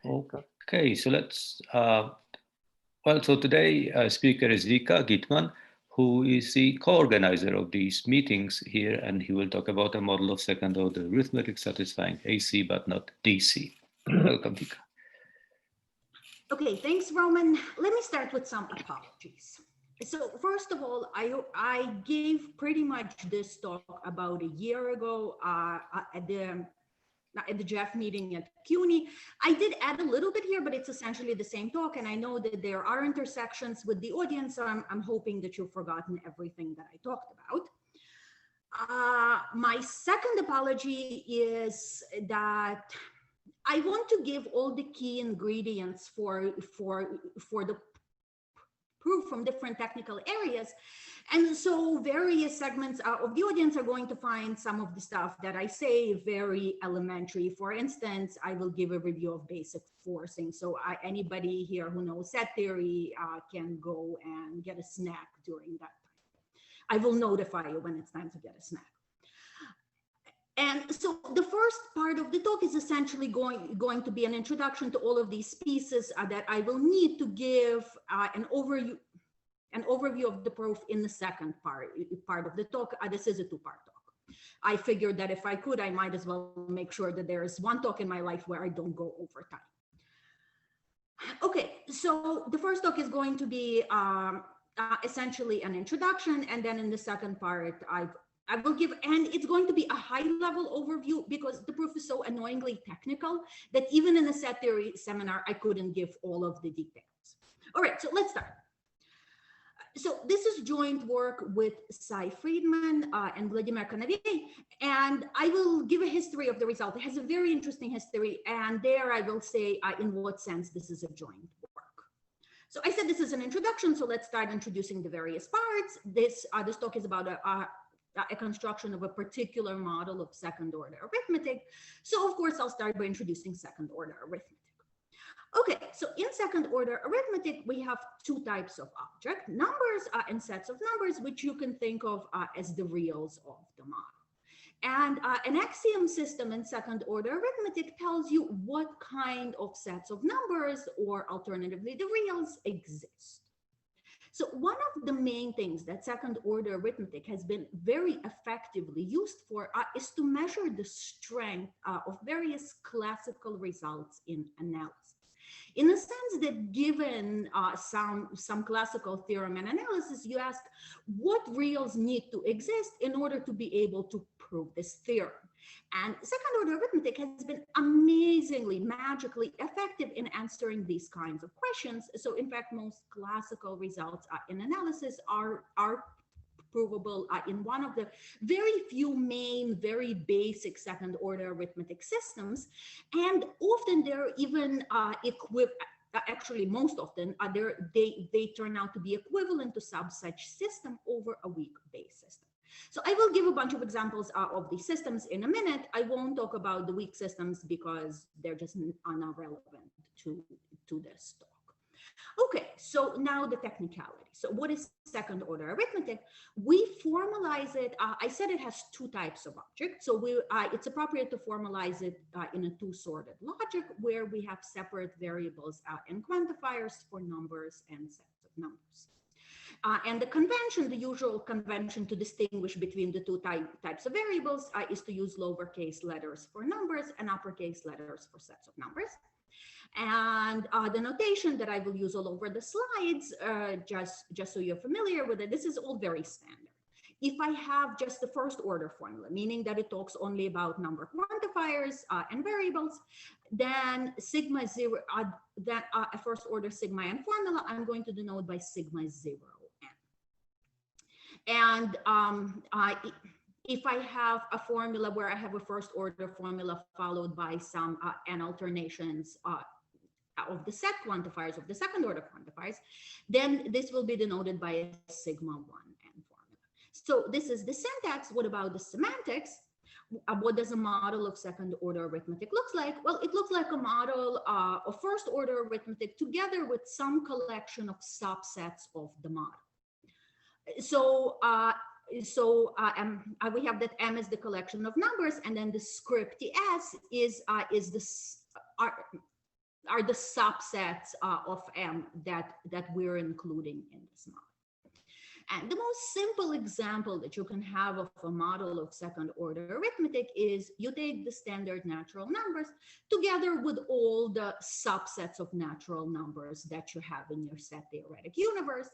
Okay, so so today speaker is Vika Gitman, who is the co-organizer of these meetings here, and he will talk about a model of second order arithmetic satisfying AC but not DC. Welcome, Vika. Okay, thanks, Roman. Let me start with some apologies. So first of all, I gave pretty much this talk about a year ago at the Jeff meeting at CUNY. I did add a little bit here, but it's essentially the same talk. And I know that there are intersections with the audience, so I'm hoping that you've forgotten everything that I talked about. My second apology is that I want to give all the key ingredients for the proof from different technical areas. And so various segments of the audience are going to find some of the stuff that I say very elementary. For instance, I will give a review of basic forcing. So anybody here who knows set theory can go and get a snack during that time. I will notify you when it's time to get a snack. And so the first part of the talk is essentially going to be an introduction to all of these pieces that I will need to give an overview of the proof in the second part of the talk. This is a two-part talk. I figured that if I could, I might as well make sure that there is one talk in my life where I don't go over time. Okay, so the first talk is going to be essentially an introduction, and then in the second part, I will give, and it's going to be a high-level overview because the proof is so annoyingly technical that even in a set theory seminar, I couldn't give all of the details. All right, so let's start. So this is joint work with Cy Friedman and Vladimir Konovier, and I will give a history of the result. It has a very interesting history, and there I will say in what sense this is a joint work. So I said this is an introduction, so let's start introducing the various parts. This talk is about a construction of a particular model of second order arithmetic. So of course, I'll start by introducing second order arithmetic. Okay, so in second order arithmetic, we have two types of object, numbers and sets of numbers, which you can think of as the reals of the model. And an axiom system in second order arithmetic tells you what kind of sets of numbers, or alternatively, the reals, exist. So one of the main things that second order arithmetic has been very effectively used for is to measure the strength of various classical results in analysis. In the sense that given some classical theorem and analysis, you ask what reals need to exist in order to be able to prove this theorem. And second order arithmetic has been amazingly, magically effective in answering these kinds of questions. So in fact, most classical results in analysis are provable in one of the very few main, very basic second order arithmetic systems. And often they're even actually most often they turn out to be equivalent to such system over a weak base system. So I will give a bunch of examples of these systems in a minute. I won't talk about the weak systems because they're just not relevant to this talk. Okay, so now the technicality. So what is second order arithmetic? We formalize it. I said it has two types of objects. So it's appropriate to formalize it in a two-sorted logic where we have separate variables and quantifiers for numbers and sets of numbers. And the convention, the usual convention to distinguish between the two types of variables is to use lowercase letters for numbers and uppercase letters for sets of numbers. And the notation that I will use all over the slides, just so you're familiar with it, this is all very standard. If I have just the first order formula, meaning that it talks only about number quantifiers and variables, then sigma zero, a first order sigma n formula, I'm going to denote by sigma 0 n. And if I have a formula where I have a first order formula followed by some n alternations of the set quantifiers, of the second order quantifiers, then this will be denoted by a sigma 1 n formula. So this is the syntax. What about the semantics? What does a model of second order arithmetic looks like? Well, it looks like a model of first order arithmetic together with some collection of subsets of the model. So we have that M is the collection of numbers, and then the script S is this are the subsets of M that we're including in this model. And the most simple example that you can have of a model of second order arithmetic is you take the standard natural numbers together with all the subsets of natural numbers that you have in your set theoretic universe.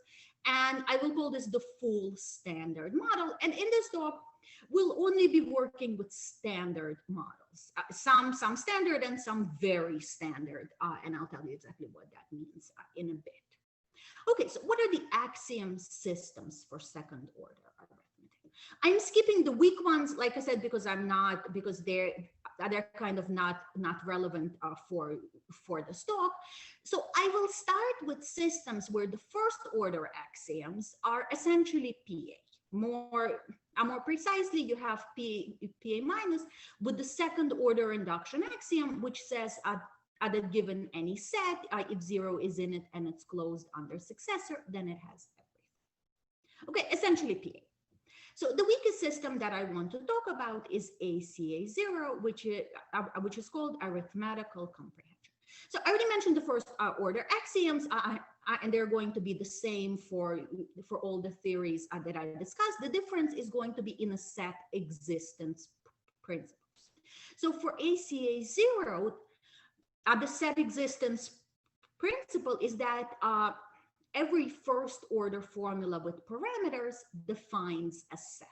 And I will call this the full standard model. And in this talk, we'll only be working with standard models, some standard and some very standard. And I'll tell you exactly what that means in a bit. Okay, so what are the axiom systems for second order arithmetic? I'm skipping the weak ones, like I said, because they're kind of not relevant for this talk. So I will start with systems where the first order axioms are essentially PA. More precisely, you have PA minus with the second order induction axiom, which says at a given any set, if 0 is in it and it's closed under successor, then it has everything. Okay, essentially PA. So the weakest system that I want to talk about is ACA0, which is called arithmetical comprehension. So I already mentioned the first order axioms, and they're going to be the same for all the theories that I discussed. The difference is going to be in a set existence principles. So for ACA0, the set existence principle is that every first order formula with parameters defines a set.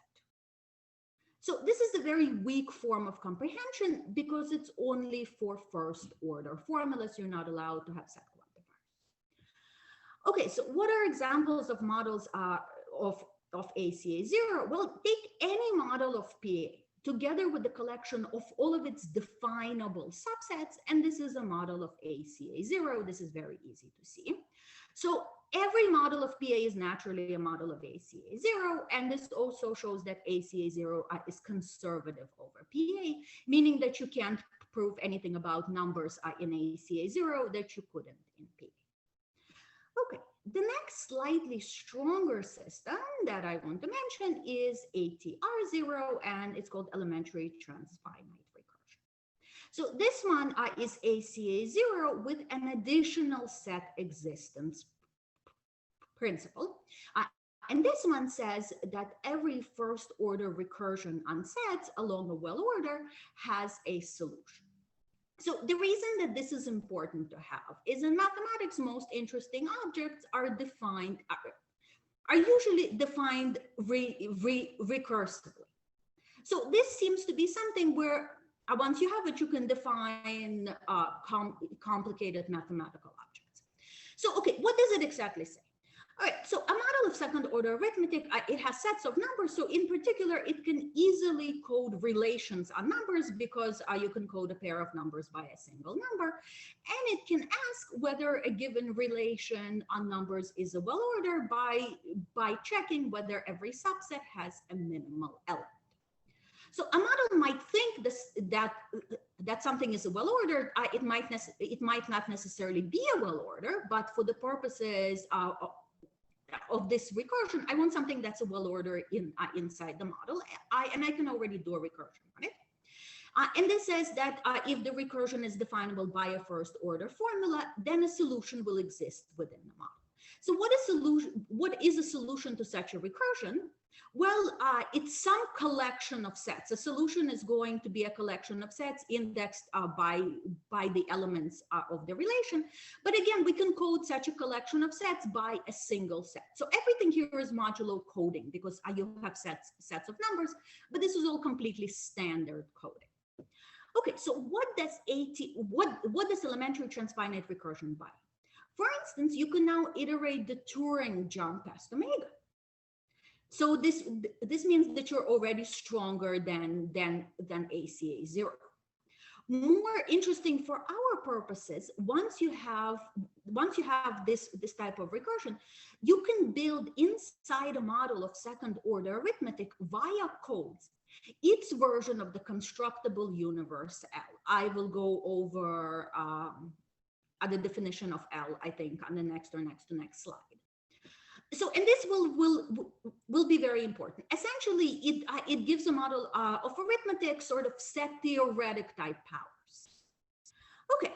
So this is a very weak form of comprehension because it's only for first order formulas. You're not allowed to have set quantifiers. Okay, so what are examples of models of ACA0? Well, take any model of PA together with the collection of all of its definable subsets, and this is a model of ACA0. This is very easy to see. So every model of PA is naturally a model of ACA0, and this also shows that ACA0 is conservative over PA, meaning that you can't prove anything about numbers in ACA0 that you couldn't in PA. Okay. The next slightly stronger system that I want to mention is ATR0, and it's called elementary transfinite recursion. So this one is ACA0 with an additional set existence principle. And this one says that every first order recursion on sets along a well order has a solution. So the reason that this is important to have is in mathematics, most interesting objects are usually defined recursively. So this seems to be something where once you have it, you can define complicated mathematical objects. So, okay, what does it exactly say? All right, so a model of second order arithmetic, it has sets of numbers. So in particular, it can easily code relations on numbers because you can code a pair of numbers by a single number. And it can ask whether a given relation on numbers is a well order by checking whether every subset has a minimal element. So a model might think that something is a well ordered. It might not necessarily be a well order, but for the purposes of this recursion, I want something that's a well order inside the model, and I can already do a recursion on it. And this says that if the recursion is definable by a first order formula, then a solution will exist within the model. So what is a solution to such a recursion? Well, it's some collection of sets. A solution is going to be a collection of sets indexed by the elements of the relation. But again, we can code such a collection of sets by a single set. So everything here is modulo coding because you have sets of numbers, but this is all completely standard coding. Okay, so what does elementary transfinite recursion buy? For instance, you can now iterate the Turing jump past omega. So this means that you're already stronger than ACA0. More interesting for our purposes, once you have this type of recursion, you can build inside a model of second order arithmetic via codes its version of the constructible universe L. I will go over the definition of L, I think, on the next slide. So, and this will be very important. Essentially, it gives a model of arithmetic sort of set theoretic type powers. Okay,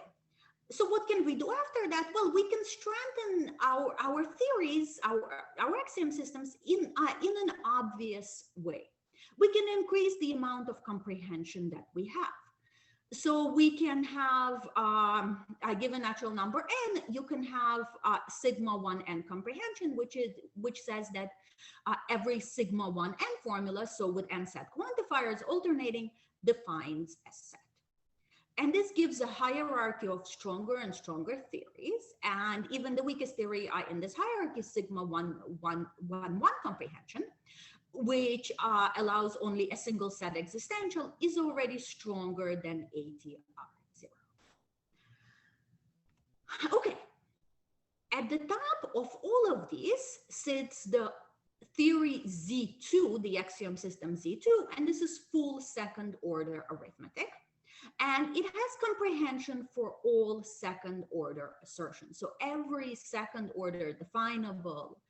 So what can we do after that? Well, we can strengthen our theories, our axiom systems in an obvious way. We can increase the amount of comprehension that we have. So we can have a given natural number n, you can have sigma 1n comprehension, which says that every sigma 1n formula, so with n set quantifiers alternating, defines a set. And this gives a hierarchy of stronger and stronger theories. And even the weakest theory in this hierarchy, sigma 1 comprehension, which allows only a single set existential, is already stronger than ATR0. Okay, at the top of all of these sits the theory Z2, the axiom system Z2, and this is full second order arithmetic. And it has comprehension for all second order assertions. So every second order definable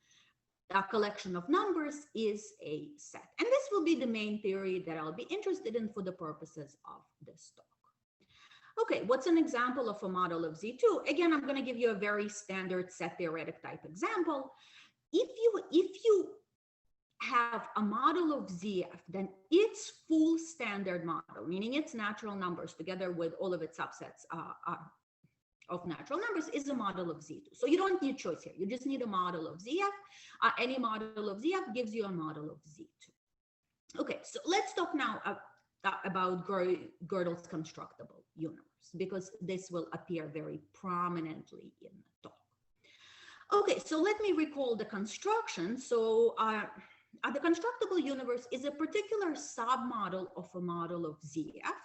collection of numbers is a set. And this will be the main theory that I'll be interested in for the purposes of this talk. Okay, what's an example of a model of Z2? Again, I'm going to give you a very standard set theoretic type example. If you have a model of ZF, then its full standard model, meaning its natural numbers together with all of its subsets of natural numbers, is a model of Z2. So you don't need choice here. You just need a model of ZF. Any model of ZF gives you a model of Z2. Okay, so let's talk now about Gödel's constructible universe, because this will appear very prominently in the talk. Okay, so let me recall the construction. So the constructible universe is a particular submodel of a model of ZF,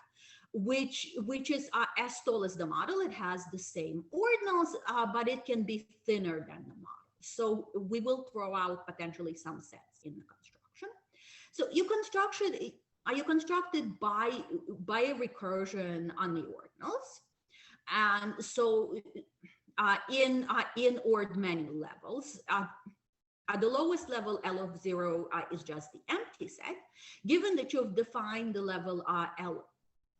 which is as tall as the model. It has the same ordinals, but it can be thinner than the model. So we will throw out potentially some sets in the construction. So you constructed by a recursion on the ordinals, and so in ord many levels. At the lowest level, L of 0 is just the empty set. Given that you've defined the level L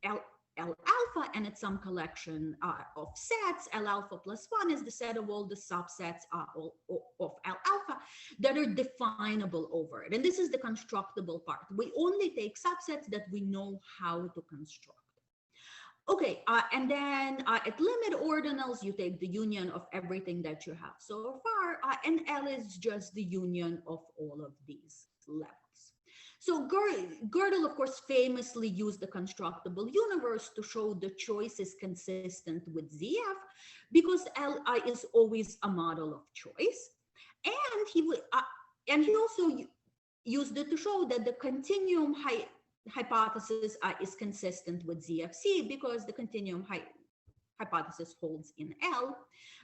alpha and it's some collection of sets, L alpha plus 1 is the set of all the subsets of L alpha that are definable over it. And this is the constructible part. We only take subsets that we know how to construct. Okay, and then at limit ordinals, you take the union of everything that you have so far, and L is just the union of all of these levels. So Gödel, of course, famously used the constructible universe to show the choice is consistent with ZF, because L is always a model of choice. And he also used it to show that the continuum hypothesis is consistent with ZFC, because the continuum hypothesis holds in L,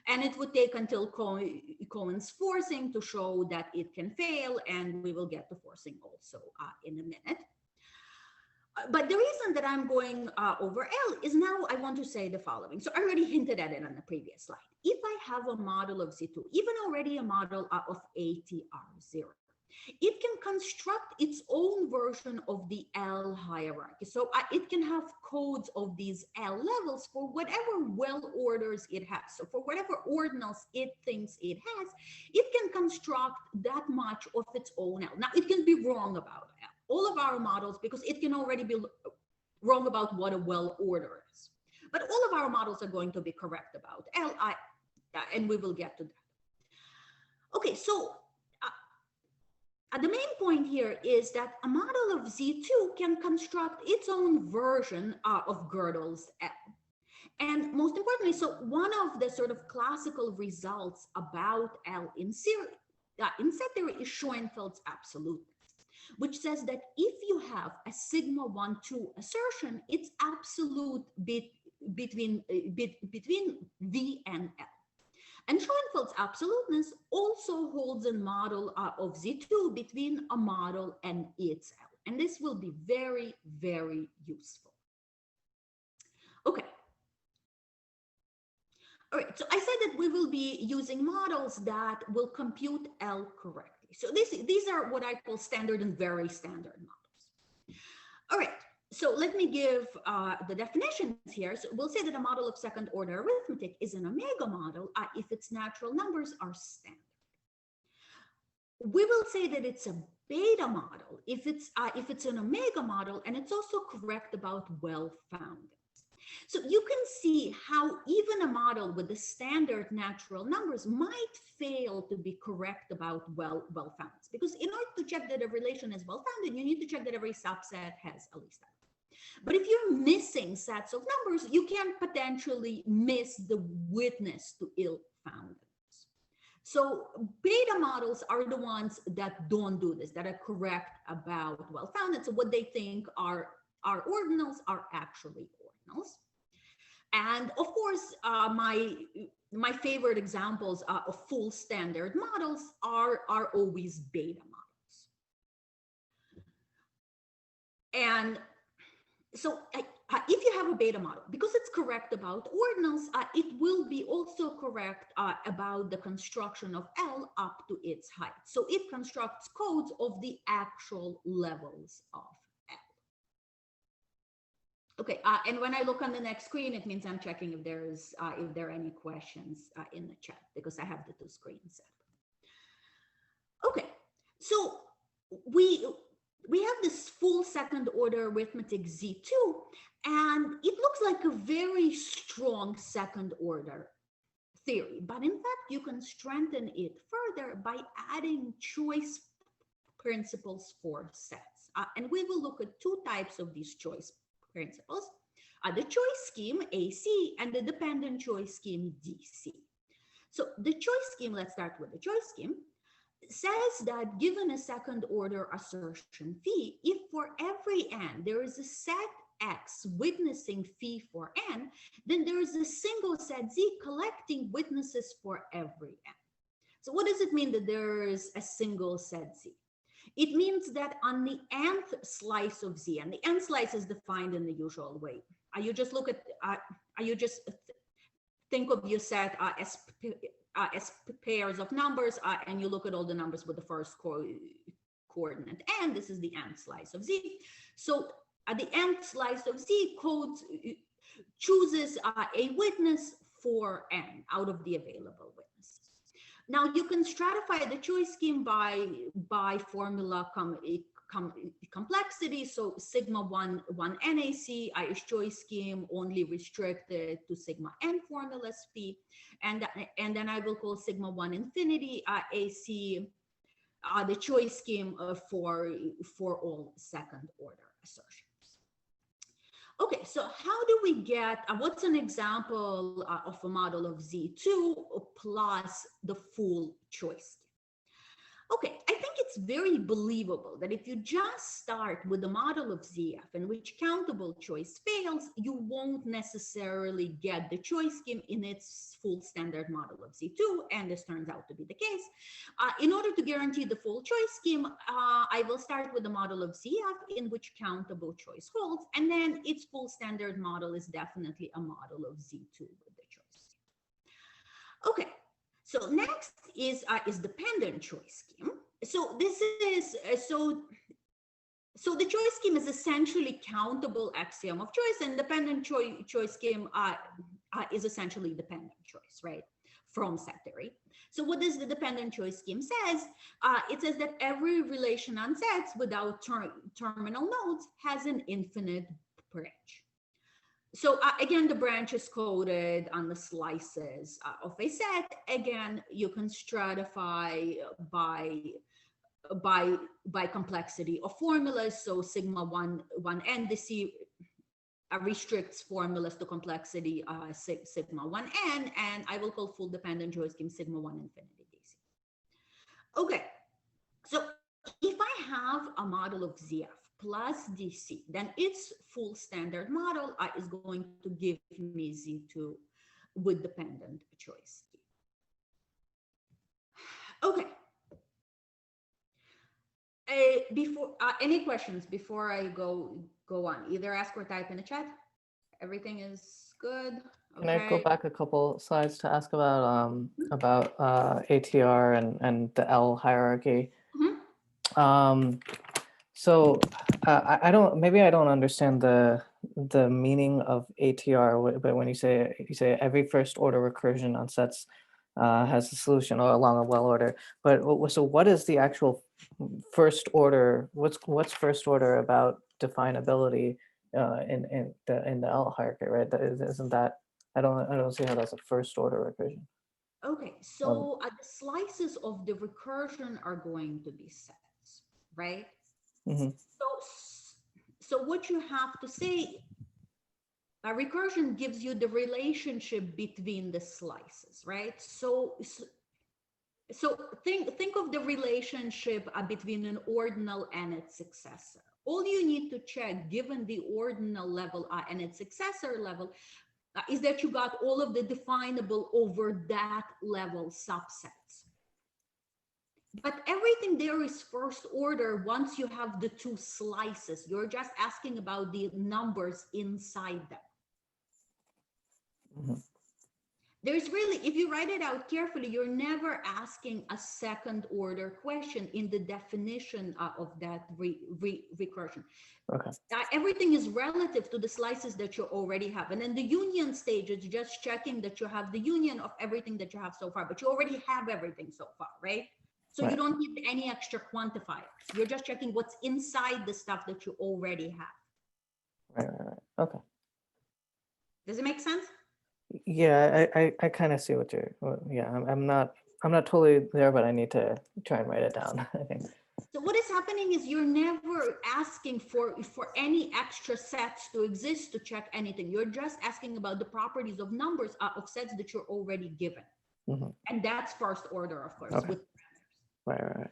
and it would take until Cohen's forcing to show that it can fail, and we will get to forcing also in a minute. But the reason that I'm going over L is now I want to say the following. So I already hinted at it on the previous slide. If I have a model of Z2, even already a model of ATR0, it can construct its own version of the L hierarchy. So it can have codes of these L levels for whatever well orders it has. So for whatever ordinals it thinks it has, it can construct that much of its own L. Now, it can be wrong about L. All of our models, because it can already be wrong about what a well order is. But all of our models are going to be correct about L, and we will get to that. Okay, so the main point here is that a model of Z2 can construct its own version of Gödel's L. And most importantly, so one of the sort of classical results about L in set theory is Schoenfeld's absoluteness, which says that if you have a sigma 1, 2 assertion, it's absolute between V and L. And Schoenfeld's absoluteness also holds a model of Z2 between a model and its L. And this will be very, very useful. Okay. All right, so I said that we will be using models that will compute L correctly. So these are what I call standard and very standard models. All right, So let me give the definitions here. So we'll say that a model of second order arithmetic is an omega model if its natural numbers are standard. We will say that it's a beta model if it's an omega model and it's also correct about well-founded. So you can see how even a model with the standard natural numbers might fail to be correct about well-founded, because in order to check that a relation is well-founded, you need to check that every subset has at least that. But if you're missing sets of numbers, you can potentially miss the witness to ill-foundedness. So beta models are the ones that don't do this, that are correct about well-founded. So what they think are ordinals are actually ordinals. And of course, my favorite examples of full standard models are always beta models. And so if you have a beta model, because it's correct about ordinals, it will be also correct about the construction of L up to its height. So it constructs codes of the actual levels of L. Okay, and when I look on the next screen, it means I'm checking if there are any questions in the chat, because I have the two screens set. Okay, so we have this full second order arithmetic Z2, and it looks like a very strong second order theory, but in fact, you can strengthen it further by adding choice principles for sets. And we will look at two types of these choice principles, the choice scheme AC and the dependent choice scheme DC. So the choice scheme, let's start with the choice scheme, says that given a second order assertion phi, if for every n there is a set X witnessing phi for n, then there is a single set Z collecting witnesses for every n. So what does it mean that there is a single set Z? It means that on the nth slice of Z, and the nth slice is defined in the usual way. You just look at, you just think of your set as pairs of numbers, and you look at all the numbers with the first coordinate n. This is the nth slice of Z. So at the nth slice of Z, chooses a witness for n out of the available witnesses. Now you can stratify the choice scheme by formula complexity. So sigma 1 NAC is choice scheme only restricted to sigma n formulas phi, and then I will call sigma 1 infinity AC the choice scheme for all second order assertions. Okay, so how do we get, what's an example of a model of Z2 plus the full choice scheme? Okay, I think it's very believable that if you just start with the model of ZF in which countable choice fails, you won't necessarily get the choice scheme in its full standard model of Z2, and this turns out to be the case. In order to guarantee the full choice scheme, I will start with the model of ZF in which countable choice holds, and then its full standard model is definitely a model of Z2 with the choice scheme. Okay. So next is dependent choice scheme. So this is so the choice scheme is essentially countable axiom of choice, and dependent choice scheme is essentially dependent choice, right, from set theory. So what does the dependent choice scheme says? It says that every relation on sets without terminal nodes has an infinite branch. So again, the branch is coded on the slices of a set. Again, you can stratify by complexity of formulas. So sigma 1 n DC restricts formulas to complexity sigma 1 n, and I will call full dependent choice scheme sigma 1 infinity DC. Okay, so if I have a model of ZF plus DC, then its full standard model is going to give me Z2 with dependent choice. Okay. Before any questions before I go on? Either ask or type in the chat. Everything is good. Okay. Can I go back a couple slides to ask about ATR and the L hierarchy? Mm-hmm. So I don't, maybe I don't understand the meaning of ATR, but when you say every first order recursion on sets has a solution or along a well order, but so what is the actual first order? What's first order about definability in the L hierarchy, right? Isn't that, I don't see how that's a first order recursion. Okay, so the slices of the recursion are going to be sets, right? Mm-hmm. So what you have to say, recursion gives you the relationship between the slices, right? So think of the relationship between an ordinal and its successor. All you need to check, given the ordinal level and its successor level, is that you got all of the definable over that level subsets. But everything there is first order once you have the two slices. You're just asking about the numbers inside them. Mm-hmm. There's really, if you write it out carefully, you're never asking a second order question in the definition of that recursion. Okay. Everything is relative to the slices that you already have. And in the union stage, it's just checking that you have the union of everything that you have so far, but you already have everything so far, right? So you don't need any extra quantifiers. You're just checking what's inside the stuff that you already have. Right. Okay. Does it make sense? Yeah, I kind of see what you're, yeah, I'm not totally there, but I need to try and write it down, I think. So what is happening is you're never asking for any extra sets to exist to check anything. You're just asking about the properties of numbers of sets that you're already given. Mm-hmm. And that's first order, of course, Okay. with parameters. Right.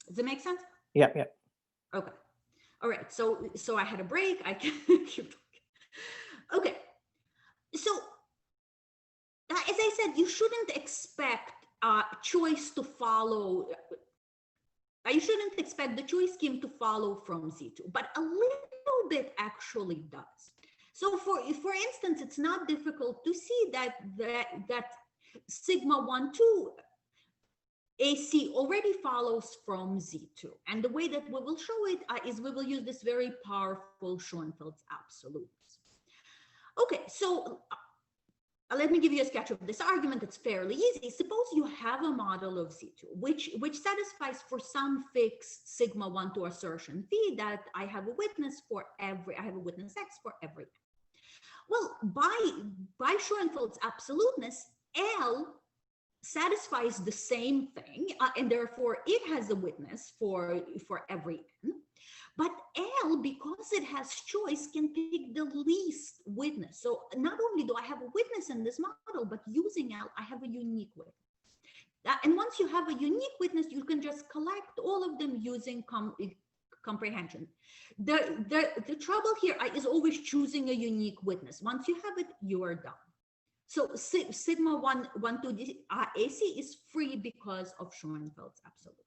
Does it make sense? Yeah. Okay. All right. So I had a break. I can keep talking. Okay. So as I said, you shouldn't expect choice to follow. You shouldn't expect the choice scheme to follow from Z2, but a little bit actually does. So for instance, it's not difficult to see that sigma 1, 2 AC already follows from Z2. And the way that we will show it is we will use this very powerful Schoenfeld's absolutes. Okay, so let me give you a sketch of this argument. It's fairly easy. Suppose you have a model of Z2, which satisfies for some fixed sigma 1 to assertion V that I have a witness X for every. Well, by Schoenfeld's absoluteness, L satisfies the same thing, and therefore it has a witness for every n. But L, because it has choice, can pick the least witness. So not only do I have a witness in this model, but using L, I have a unique witness. And once you have a unique witness, you can just collect all of them using comprehension. The trouble here is always choosing a unique witness. Once you have it, you are done. So sigma 1, 2 AC is free because of Schoenfeld's absolute.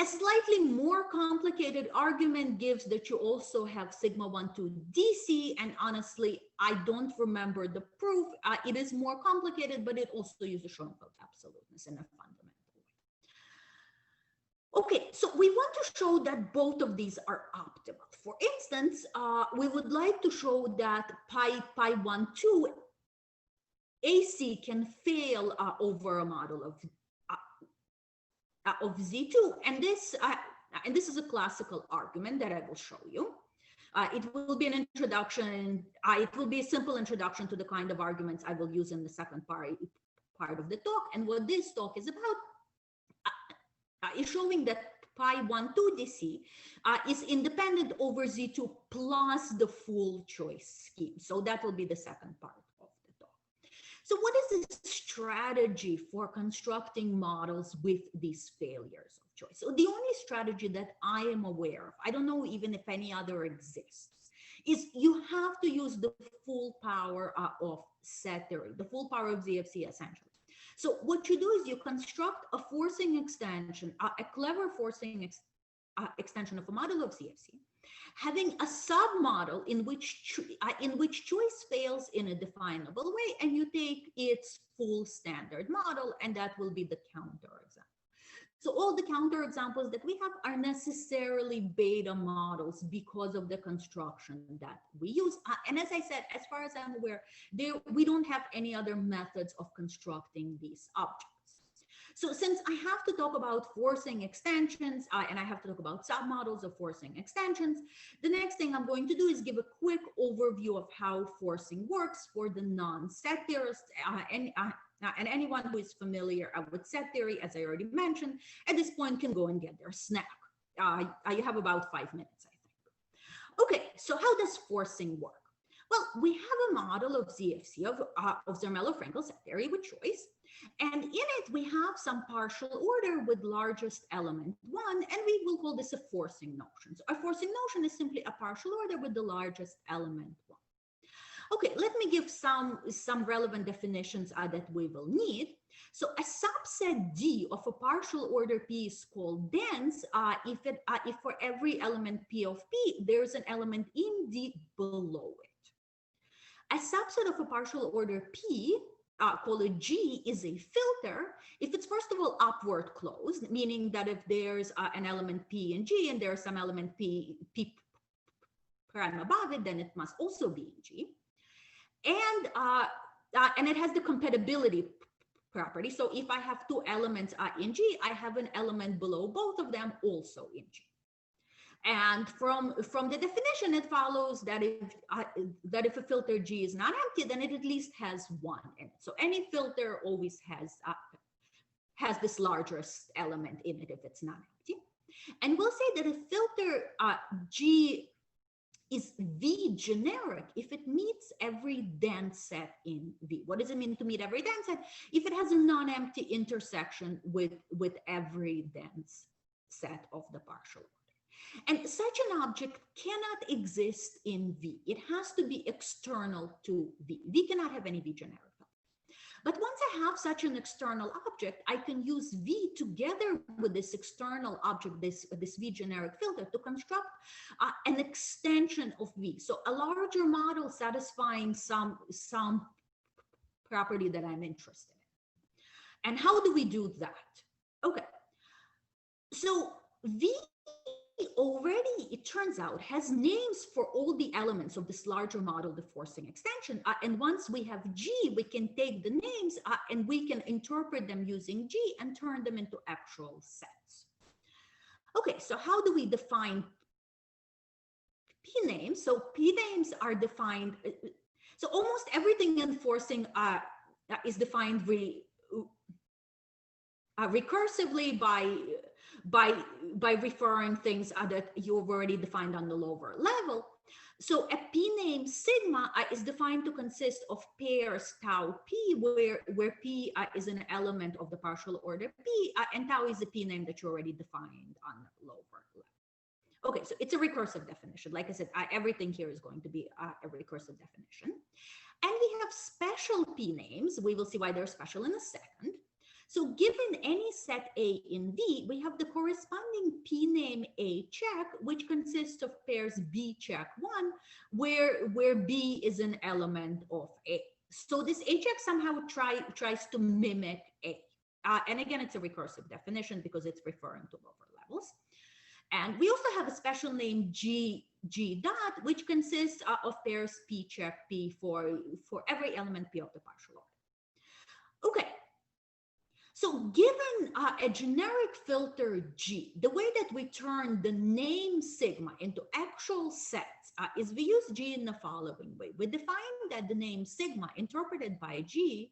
A slightly more complicated argument gives that you also have sigma 1, 2 DC, and honestly, I don't remember the proof. It is more complicated, but it also uses Schoenfeld's absoluteness in a fundamental way. Okay, so we want to show that both of these are optimal. For instance, we would like to show that pi 1, 2 AC can fail over a model of Z2, and this is a classical argument that I will show you. It will be an introduction. It will be a simple introduction to the kind of arguments I will use in the second part of the talk. And what this talk is about is showing that pi 1, 2 DC is independent over Z2 plus the full choice scheme. So that will be the second part of the talk. So what is the strategy for constructing models with these failures of choice? So the only strategy that I am aware of, I don't know even if any other exists, is you have to use the full power of set theory, the full power of ZFC essentially. So what you do is you construct a forcing extension, a clever forcing extension of a model of CFC, having a submodel in which choice fails in a definable way, and you take its full standard model, and that will be the counterexample. So all the counterexamples that we have are necessarily beta models because of the construction that we use. And as I said, as far as I'm aware, we don't have any other methods of constructing these objects. So since I have to talk about forcing extensions and I have to talk about submodels of forcing extensions, the next thing I'm going to do is give a quick overview of how forcing works for the non-set theorists and anyone who is familiar with set theory, as I already mentioned, at this point can go and get their snack. You have about 5 minutes, I think. Okay, so how does forcing work? Well, we have a model of ZFC, of Zermelo-Fraenkel set theory with choice. And in it, we have some partial order with largest element 1, and we will call this a forcing notion. So a forcing notion is simply a partial order with the largest element 1. Okay, let me give some relevant definitions that we will need. So a subset D of a partial order P is called dense if for every element P of P, there's an element in D below it. A subset of a partial order P, called a G, is a filter if it's first of all upward closed, meaning that if there's an element P in G and there's some element P prime above it, then it must also be in G. And it has the compatibility property. So if I have two elements in G, I have an element below both of them also in G. And from the definition, it follows that if a filter G is not empty, then it at least has one in it. So any filter always has this largest element in it if it's not empty. And we'll say that a filter G is V generic if it meets every dense set in V. What does it mean to meet every dense set? If it has a non-empty intersection with every dense set of the partial order. And such an object cannot exist in V. It has to be external to V. V cannot have any V generic. But once I have such an external object, I can use V together with this external object, this V generic filter, to construct an extension of V. So a larger model satisfying some property that I'm interested in. And how do we do that? Okay. So V already, it turns out, has names for all the elements of this larger model, the forcing extension. And once we have G, we can take the names and we can interpret them using G and turn them into actual sets. Okay, so how do we define P names? So P names are defined, so almost everything in forcing is defined recursively by referring things that you've already defined on the lower level. So a P name sigma is defined to consist of pairs tau P, where P is an element of the partial order P, and tau is a P name that you already defined on the lower level. Okay, so it's a recursive definition. Like I said, everything here is going to be a recursive definition. And we have special P names. We will see why they're special in a second. So given any set A in V, we have the corresponding P name A check, which consists of pairs B check 1, where B is an element of A. So this A check somehow tries to mimic A. And again, it's a recursive definition because it's referring to lower levels. And we also have a special name G dot, which consists of pairs P check P for every element P of the partial order. Okay. So given a generic filter G, the way that we turn the name sigma into actual sets is we use G in the following way. We define that the name sigma interpreted by G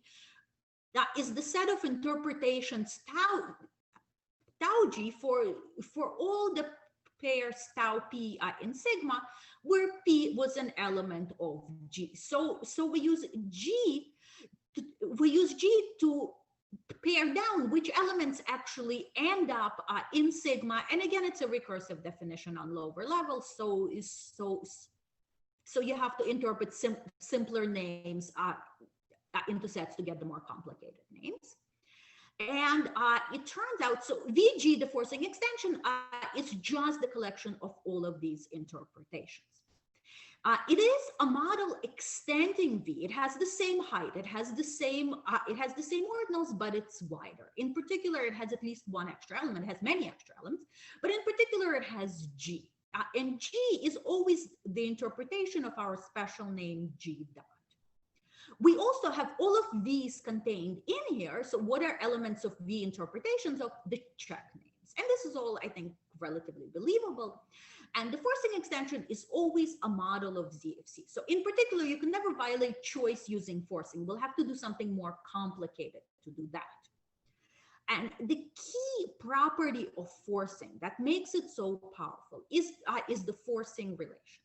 is the set of interpretations tau G for all the pairs tau P in sigma, where P was an element of G. So we use G to pair down which elements actually end up in sigma. And again, it's a recursive definition on lower levels. So you have to interpret simpler names into sets to get the more complicated names. And it turns out, so VG, the forcing extension, is just the collection of all of these interpretations. It is a model extending V. It has the same height. It has the same ordinals, but it's wider. In particular, it has at least one extra element. It has many extra elements, but in particular, it has G. And G is always the interpretation of our special name G dot. We also have all of these contained in here. So what are elements of V interpretations of the check names? And this is all, I think, relatively believable. And the forcing extension is always a model of ZFC. So in particular, you can never violate choice using forcing. We'll have to do something more complicated to do that. And the key property of forcing that makes it so powerful is the forcing relation.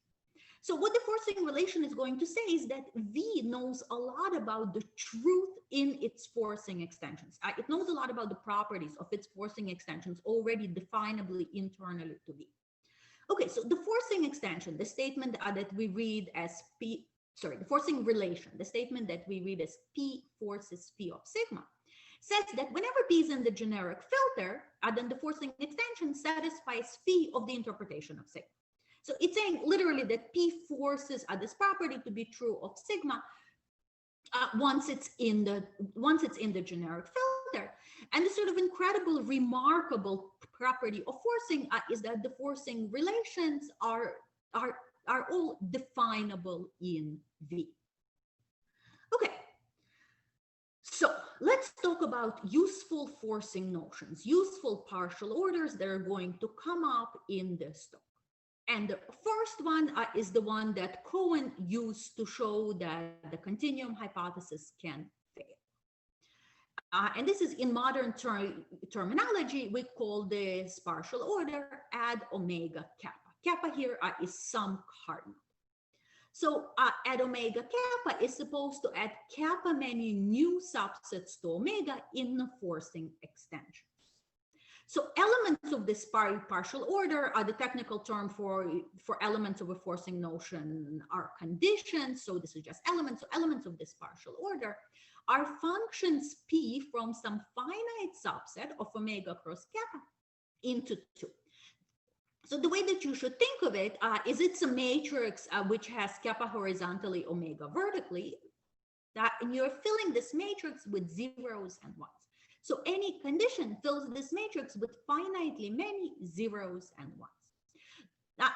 So what the forcing relation is going to say is that V knows a lot about the truth in its forcing extensions. It knows a lot about the properties of its forcing extensions already definably internally to V. Okay, so the forcing extension, the statement that we read as the forcing relation, the statement that we read as P forces P of sigma, says that whenever P is in the generic filter, then the forcing extension satisfies P of the interpretation of sigma. So it's saying literally that P forces this property to be true of sigma once it's in the generic filter. And the sort of incredible, remarkable property of forcing is that the forcing relations are all definable in V. Okay. So let's talk about useful forcing notions, useful partial orders that are going to come up in this talk. And the first one is the one that Cohen used to show that the continuum hypothesis can fail. And this is in modern terminology, we call this partial order ad omega kappa. Kappa here is some cardinal. So ad omega kappa is supposed to add kappa many new subsets to omega in the forcing extension. So elements of this partial order are the technical term for elements of a forcing notion are conditions. So this is just elements. So elements of this partial order are functions P from some finite subset of omega cross kappa into 2. So the way that you should think of it is it's a matrix which has kappa horizontally, omega vertically, and you're filling this matrix with zeros and ones. So any condition fills this matrix with finitely many zeros and ones.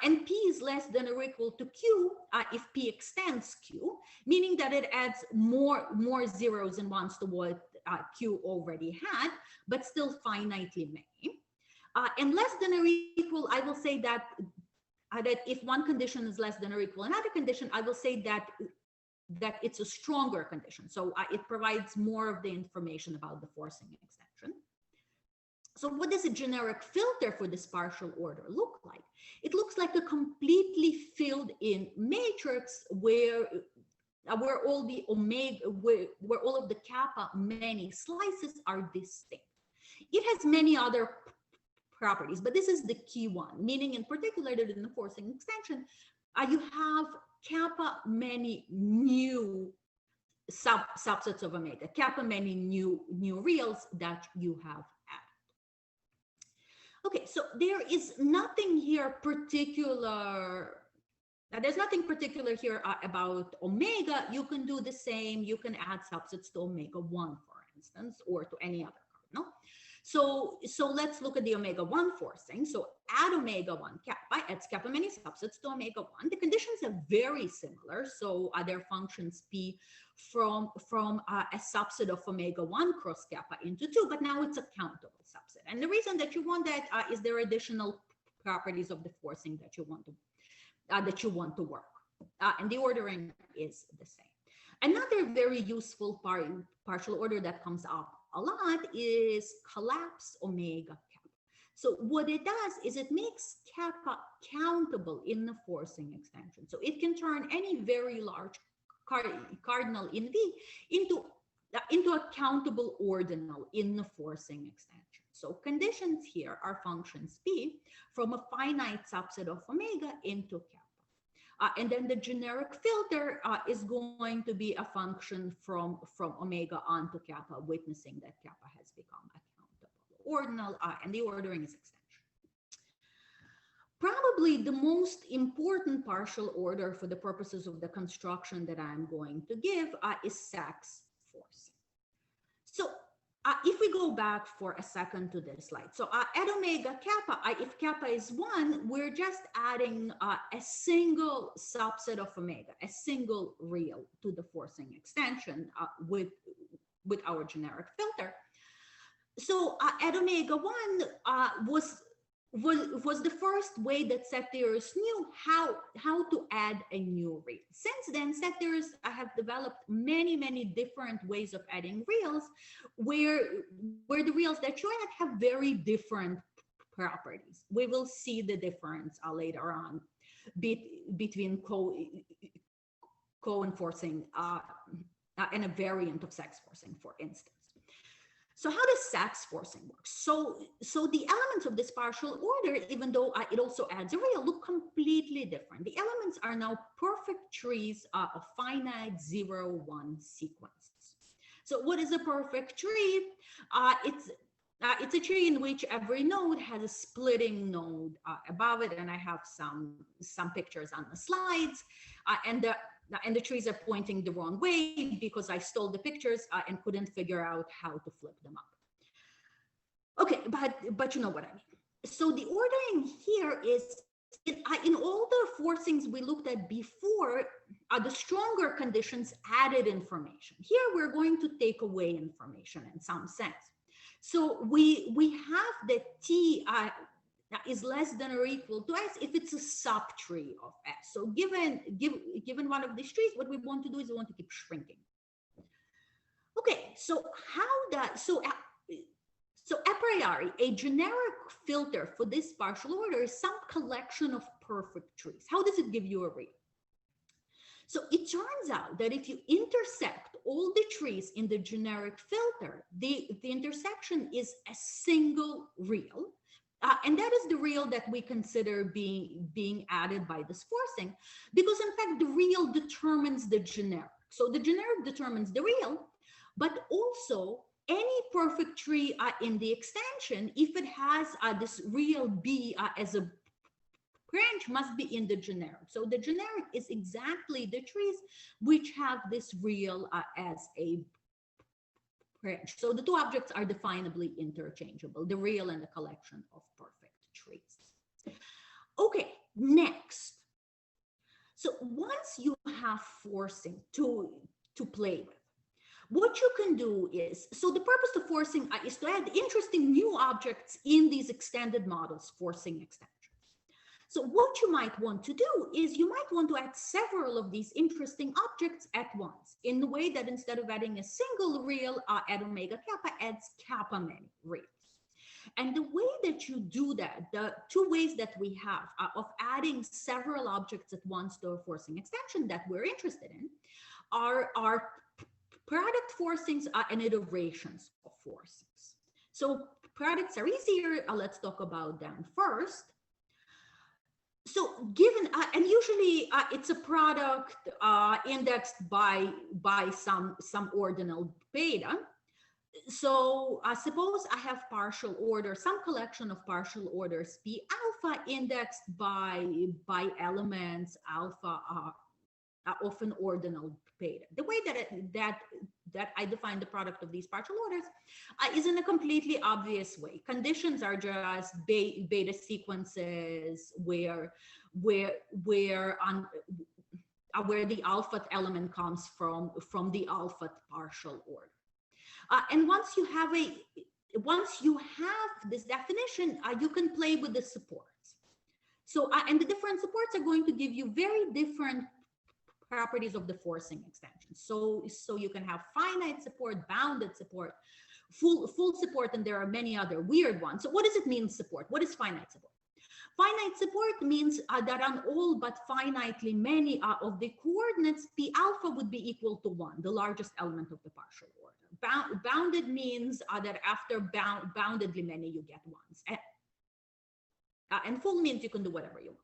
And P is less than or equal to Q if P extends Q, meaning that it adds more zeros and ones to what Q already had, but still finitely many. And less than or equal, I will say that if one condition is less than or equal another condition, I will say that it's a stronger condition. So it provides more of the information about the forcing extension. So what does a generic filter for this partial order look like? It looks like a completely filled in matrix where all the omega, where all of the kappa many slices are distinct. It has many other properties, but this is the key one, meaning in particular that in the forcing extension, you have kappa many new subsets of omega, kappa many new reals that you have added. Okay, so there is nothing here particular. There's nothing particular here about omega. You can do the same. You can add subsets to omega 1, for instance, or to any other cardinal. So let's look at the omega 1 forcing. So add omega 1 kappa, adds kappa many subsets to omega 1. The conditions are very similar. So their functions P from a subset of omega 1 cross kappa into 2, but now it's a countable subset. And the reason that you want that is there are additional properties of the forcing that you want to work. And the ordering is the same. Another very useful partial order that comes up a lot is collapse omega kappa. So what it does is it makes kappa countable in the forcing extension. So it can turn any very large cardinal in V into a countable ordinal in the forcing extension. So conditions here are functions P from a finite subset of omega into kappa. And then the generic filter is going to be a function from omega onto kappa, witnessing that kappa has become a countable ordinal, and the ordering is extension. probably the most important partial order for the purposes of the construction that I'm going to give is Sachs forcing. So if we go back for a second to this slide, so at omega kappa, if kappa is 1, we're just adding a single subset of omega, a single real to the forcing extension with our generic filter. So at omega 1 was the first way that set theorists knew how to add a new real. Since then, set theorists have developed many different ways of adding reals, where the reals that you add have very different properties. We will see the difference later on between co-enforcing and a variant of Sachs forcing, for instance. So how does Sachs forcing work? So the elements of this partial order, even though it also adds a real, look completely different. The elements are now perfect trees of finite 0, 1 sequences. So what is a perfect tree? It's a tree in which every node has a splitting node above it, and I have some pictures on the slides, and the trees are pointing the wrong way because I stole the pictures and couldn't figure out how to flip them up. Okay, but you know what I mean. So the ordering here is, in all the forcings we looked at before, the stronger conditions added information. Here we're going to take away information in some sense. So we have that T is less than or equal to S if it's a subtree of S. So given one of these trees, what we want to do is we want to keep shrinking. Okay, so so a priori, a generic filter for this partial order is some collection of perfect trees. How does it give you a real? So it turns out that if you intersect all the trees in the generic filter, the intersection is a single real. And that is the real that we consider being added by this forcing, because in fact, the real determines the generic. So the generic determines the real, but also any perfect tree in the extension, if it has this real B as a branch, must be in the generic. So the generic is exactly the trees which have this real as a branch. So the two objects are definably interchangeable, the real and the collection of perfect trees. Okay, next. So once you have forcing to play with, what you can do is, so the purpose of forcing is to add interesting new objects in these extended models, forcing extensions. So what you might want to do is you might want to add several of these interesting objects at once, in the way that instead of adding a single real at omega kappa, adds kappa many reals. And the way that you do that, the two ways that we have of adding several objects at once to a forcing extension that we're interested in are product forcings and iterations of forcings. So products are easier. Let's talk about them first. So given, and usually it's a product indexed by some ordinal beta. So suppose I have partial order, some collection of partial orders P alpha indexed by elements alpha of an ordinal beta. The way that I define the product of these partial orders is in a completely obvious way. Conditions are just beta sequences where the alpha element comes from the alpha partial order. And once you have this definition, you can play with the supports. So and the different supports are going to give you very different properties of the forcing extension. So you can have finite support, bounded support, full support, and there are many other weird ones. So what does it mean, support? What is finite support? Finite support means that on all but finitely many of the coordinates, P alpha would be equal to 1, the largest element of the partial order. Bounded means that after boundedly many, you get ones. And full means you can do whatever you want.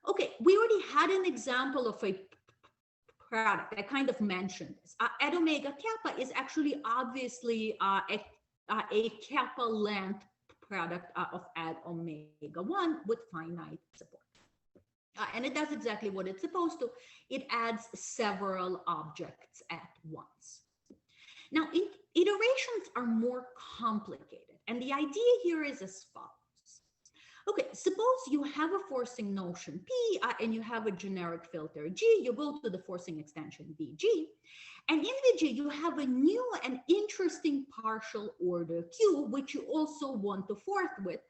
Okay, we already had an example of a product. I kind of mentioned this. At omega kappa is actually obviously a kappa length product of add omega 1 with finite support. And it does exactly what it's supposed to. It adds several objects at once. Now, iterations are more complicated, and the idea here is as follows. Okay, suppose you have a forcing notion P and you have a generic filter G. You go to the forcing extension VG, and in VG you have a new and interesting partial order Q, which you also want to forth with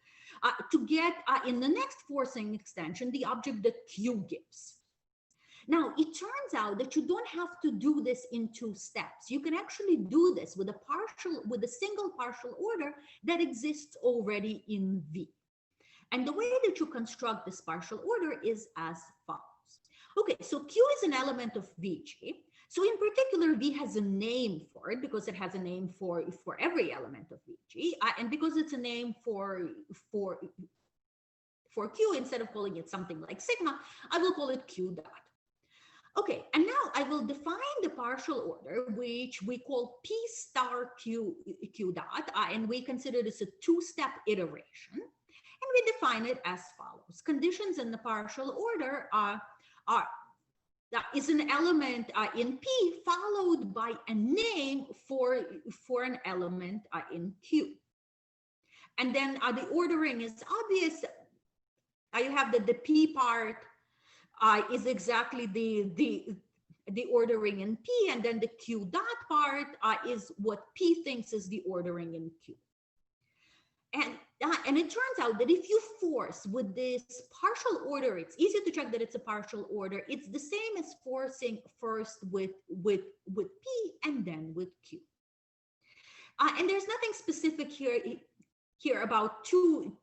to get in the next forcing extension the object that Q gives. Now, it turns out that you don't have to do this in 2 steps. You can actually do this with a single partial order that exists already in V. And the way that you construct this partial order is as follows. Okay, so Q is an element of VG. So in particular, V has a name for it because it has a name for every element of VG. And because it's a name for Q, instead of calling it something like sigma, I will call it Q dot. Okay, and now I will define the partial order, which we call P star Q dot, and we consider this a 2-step iteration. And we define it as follows. Conditions in the partial order is an element in P followed by a name for an element in Q. And then the ordering is obvious. You have that the P part is exactly the ordering in P, and then the Q dot part is what P thinks is the ordering in Q. And it turns out that if you force with this partial order, it's easy to check that it's a partial order. It's the same as forcing first with P and then with Q. And there's nothing specific here about two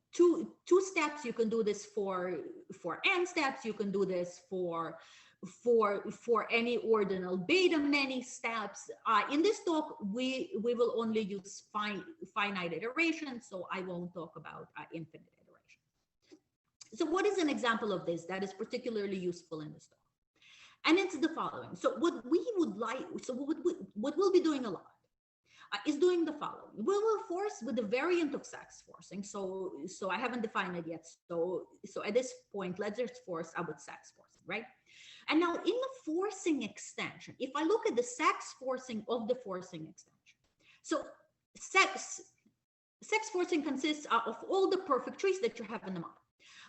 steps. You can do this for n steps. You can do this for any ordinal beta many steps. In this talk, we will only use finite iterations, so I won't talk about infinite iterations. So what is an example of this that is particularly useful in this talk? And it's the following. So what we'll be doing a lot is doing the following. We will force with the variant of sex forcing. So I haven't defined it yet. So at this point, let's just force with sex forcing, right? And now in the forcing extension, if I look at the sex forcing of the forcing extension, so sex forcing consists of all the perfect trees that you have in the model.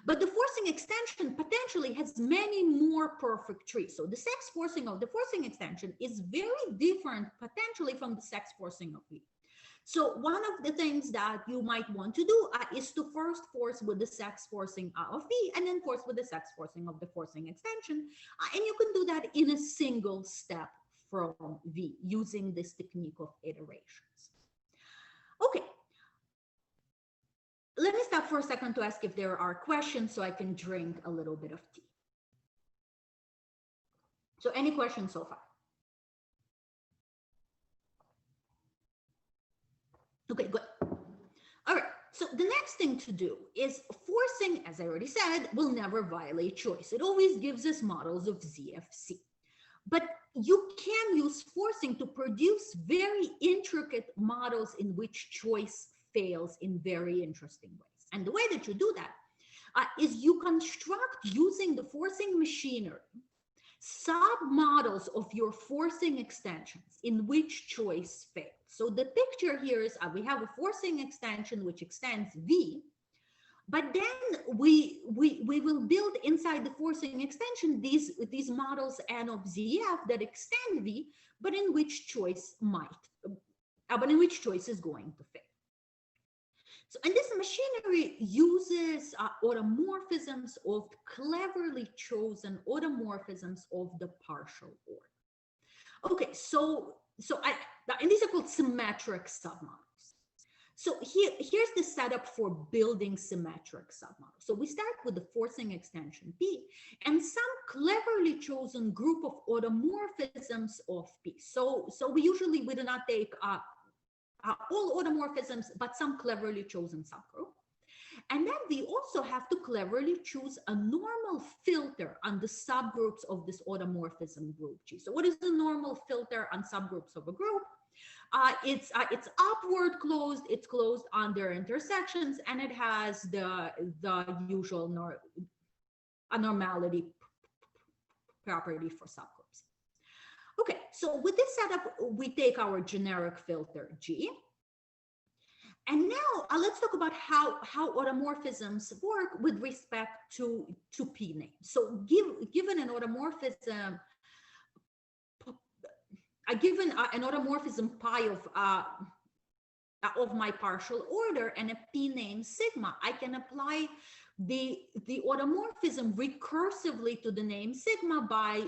But the forcing extension potentially has many more perfect trees. So the sex forcing of the forcing extension is very different potentially from the sex forcing of V. So one of the things that you might want to do is to first force with the sex forcing of V and then force with the sex forcing of the forcing extension. And you can do that in a single step from V using this technique of iterations. Okay. Let me stop for a second to ask if there are questions so I can drink a little bit of tea. So any questions so far? Okay, good. All right, so the next thing to do is forcing, as I already said, will never violate choice. It always gives us models of ZFC. But you can use forcing to produce very intricate models in which choice fails in very interesting ways. And the way that you do that is you construct using the forcing machinery sub-models of your forcing extensions in which choice fails. So the picture here is we have a forcing extension which extends V, but then we will build inside the forcing extension these models N of ZF that extend V, but in which choice is going to fail. So, and this machinery uses automorphisms of cleverly chosen automorphisms of the partial order. Okay, and these are called symmetric submodels. So here's the setup for building symmetric submodels. So we start with the forcing extension P and some cleverly chosen group of automorphisms of P. So we do not take all automorphisms, but some cleverly chosen subgroup. And then we also have to cleverly choose a normal filter on the subgroups of this automorphism group G. So what is the normal filter on subgroups of a group? It's upward closed, it's closed on their intersections, and it has the usual normality property for subgroups. Okay, so with this setup, we take our generic filter G. And now let's talk about how automorphisms work with respect to P names. So given an automorphism, given an automorphism pi of my partial order and a P name sigma, I can apply the automorphism recursively to the name sigma by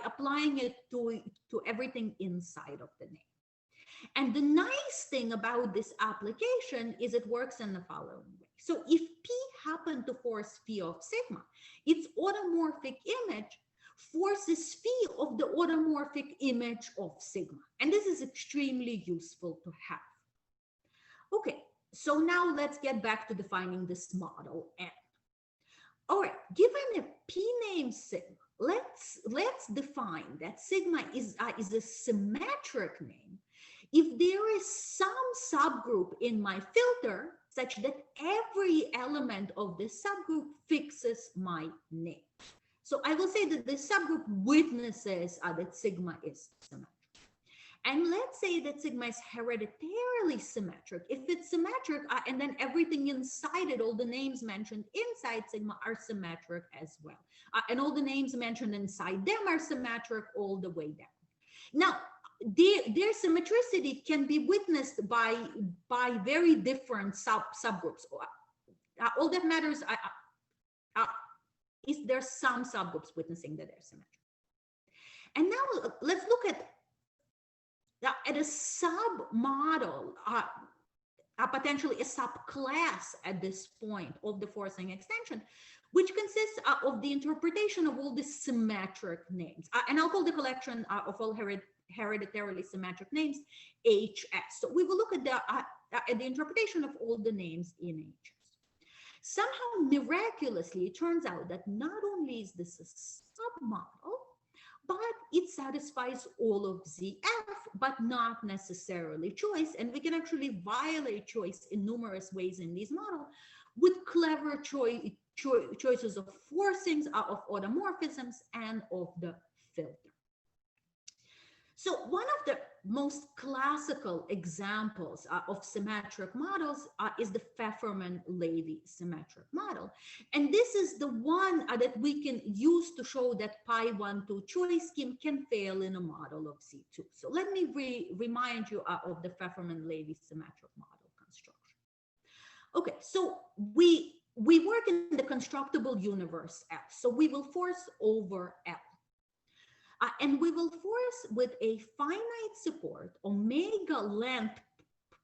applying it to everything inside of the name. And the nice thing about this application is it works in the following way. So if P happened to force phi of sigma, its automorphic image forces phi of the automorphic image of sigma. And this is extremely useful to have. Okay, so now let's get back to defining this model N. All right, given a P name sigma, let's define that sigma is a symmetric name if there is some subgroup in my filter such that every element of this subgroup fixes my name. So I will say that the subgroup witnesses that sigma is symmetric. And let's say that sigma is hereditarily symmetric. If it's symmetric, and then everything inside it, all the names mentioned inside sigma are symmetric as well. And all the names mentioned inside them are symmetric all the way down. Now, their symmetricity can be witnessed by very different subgroups. All that matters is there's some subgroups witnessing that they're symmetric. And now let's look at a submodel, potentially a subclass at this point of the forcing extension, which consists of the interpretation of all the symmetric names. And I'll call the collection of all hereditarily symmetric names HS. So we will look at the interpretation of all the names in HS. Somehow, miraculously, it turns out that not only is this a submodel, but it satisfies all of ZF, but not necessarily choice. And we can actually violate choice in numerous ways in these models with clever choices of forcings, of automorphisms, and of the filter. So one of the most classical examples of symmetric models is the Pfefferman-Levy symmetric model. And this is the one that we can use to show that pi1-2 choice scheme can fail in a model of Z2. So let me remind you of the Pfefferman-Levy symmetric model construction. Okay, so we work in the constructible universe L. So we will force over L. And we will force with a finite support omega length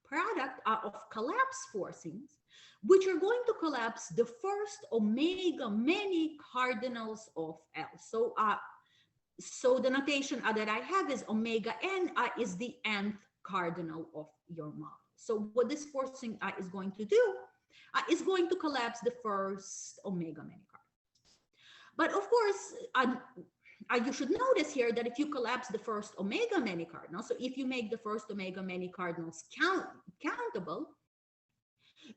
product of collapse forcings, which are going to collapse the first omega many cardinals of L. So, so the notation that I have is omega n is the nth cardinal of your model. So what this forcing is going to do is going to collapse the first omega many cardinals. But of course, you should notice here that if you collapse the first omega many cardinals, so if you make the first omega many cardinals countable,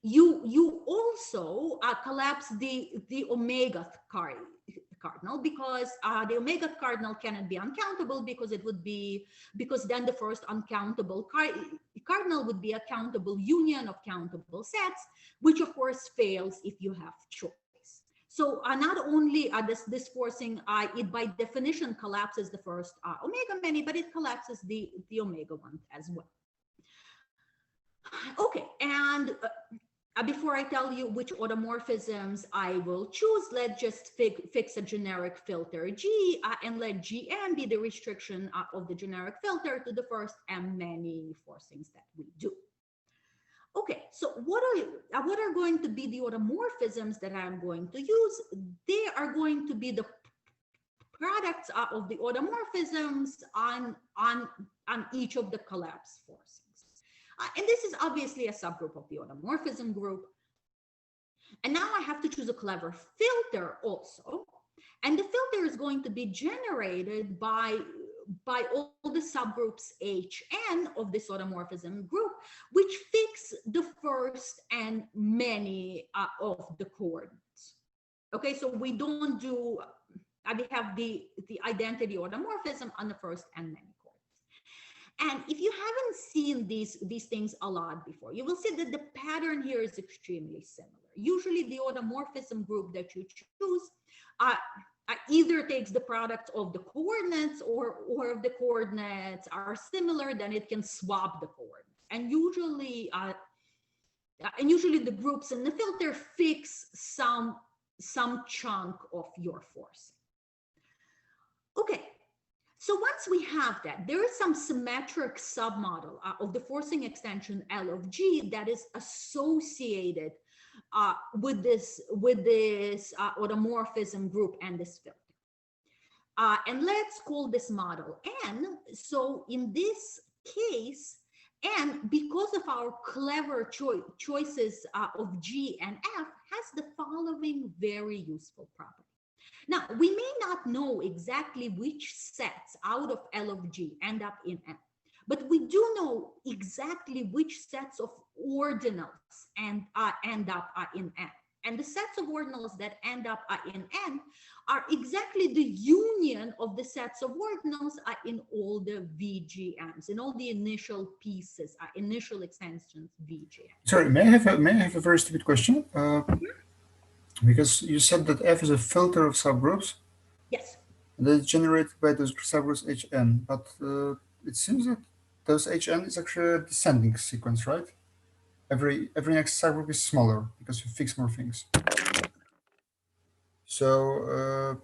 you also collapse the omega cardinal, because the omega cardinal cannot be uncountable, because then the first uncountable cardinal would be a countable union of countable sets, which of course fails if you have choice. So not only this forcing, it by definition collapses the first omega many, but it collapses the omega one as well. Okay, and before I tell you which automorphisms I will choose, let's just fix a generic filter G, and let Gn be the restriction of the generic filter to the first m many forcings that we do. Okay, so what are going to be the automorphisms that I'm going to use? They are going to be the products of the automorphisms on each of the collapse forcings. And this is obviously a subgroup of the automorphism group. And now I have to choose a clever filter also. And the filter is going to be generated by all the subgroups Hn of this automorphism group, which fix the first and many of the coordinates. Okay, so we don't do, we have the identity automorphism on the first and many coordinates. And if you haven't seen these things a lot before, you will see that the pattern here is extremely similar. Usually the automorphism group that you choose either takes the product of the coordinates, or if the coordinates are similar, then it can swap the coordinates. And usually the groups in the filter fix some chunk of your force. Okay, so once we have that, there is some symmetric submodel of the forcing extension L of G that is associated with this automorphism group and this filter. And let's call this model N. So in this case, N, because of our clever choices of G and F, has the following very useful property. Now, we may not know exactly which sets out of L of G end up in N, but we do know exactly which sets of ordinals end up in N. And the sets of ordinals that end up in N are exactly the union of the sets of ordinals in all the VGMs, in all the initial pieces, initial extensions VGM. Sorry, may I have a very stupid question? Because you said that F is a filter of subgroups. Yes. That's generated by those subgroups Hn, but it seems that those Hn is actually a descending sequence, right? Every next subgroup is smaller because you fix more things. So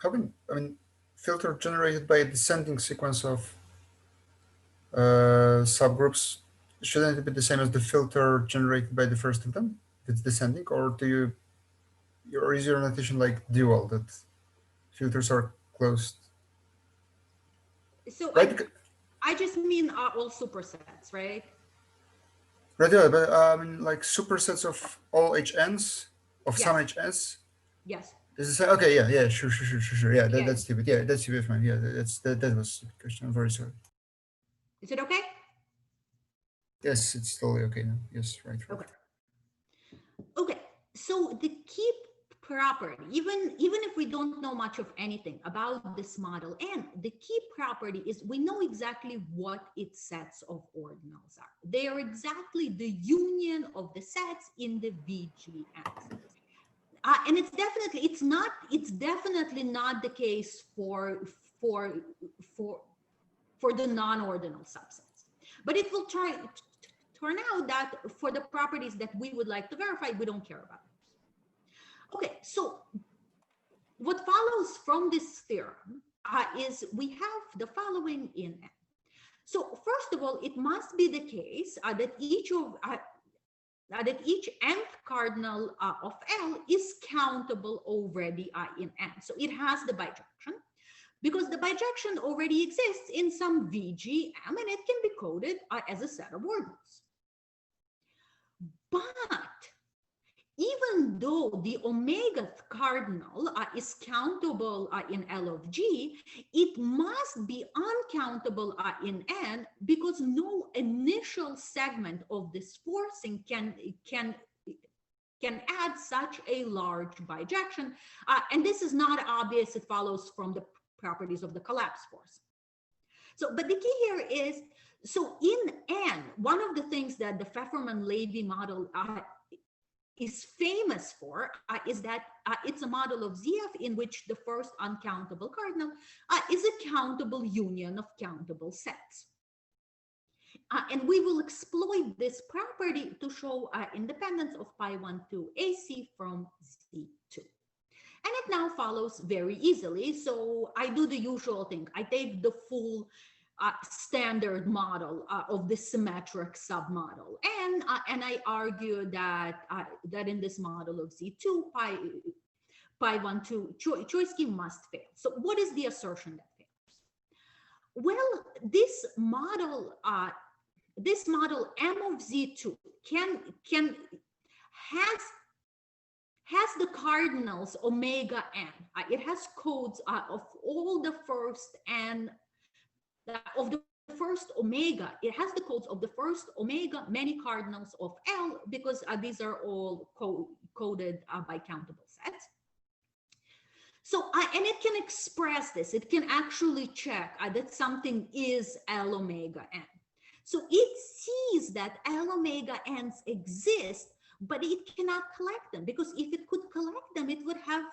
I mean, filter generated by a descending sequence of subgroups, shouldn't it be the same as the filter generated by the first of them if it's descending, or is your notation like dual, that filters are closed? So right? I just mean all supersets, right? Right, yeah, but I mean, like supersets of all HNs of some HNs. Yes. Is it, okay, yeah, sure. Yeah, that's stupid. Yeah, that's stupid, man. Yeah, that was a stupid question. I'm very sorry. Is it okay? Yes, it's totally okay now. Yes, right. Okay. So the key property, even if we don't know much of anything about this model, and the key property is we know exactly what its sets of ordinals are. They are exactly the union of the sets in the VGMs. And it's definitely not the case for the non-ordinal subsets. But it will turn out that for the properties that we would like to verify, we don't care about those. Okay, so what follows from this theorem is we have the following in N. So first of all, it must be the case that each nth cardinal of L is countable already in N. So it has the bijection, because the bijection already exists in some VGM, and it can be coded as a set of ordinals. But even though the omega-th cardinal is countable in L of G, it must be uncountable in N, because no initial segment of this forcing can add such a large bijection. And this is not obvious. It follows from the properties of the collapse force. So, but the key here is, so in N, one of the things that the Pfefferman-Levy model is famous for is that it's a model of ZF in which the first uncountable cardinal is a countable union of countable sets. And we will exploit this property to show independence of pi12 AC from Z2. And it now follows very easily. So I do the usual thing. I take the full standard model of the symmetric submodel, and I argue that in this model of Z2, pi12 choice scheme must fail. So what is the assertion that fails? Well, this model M of Z2 has has the cardinals omega n. It has codes of all the first and of the first omega. It has the codes of the first omega many cardinals of L, because these are all coded by countable sets. So, and it can express this. It can actually check that something is L omega n. So it sees that L omega n's exist, but it cannot collect them, because if it could collect them, it would have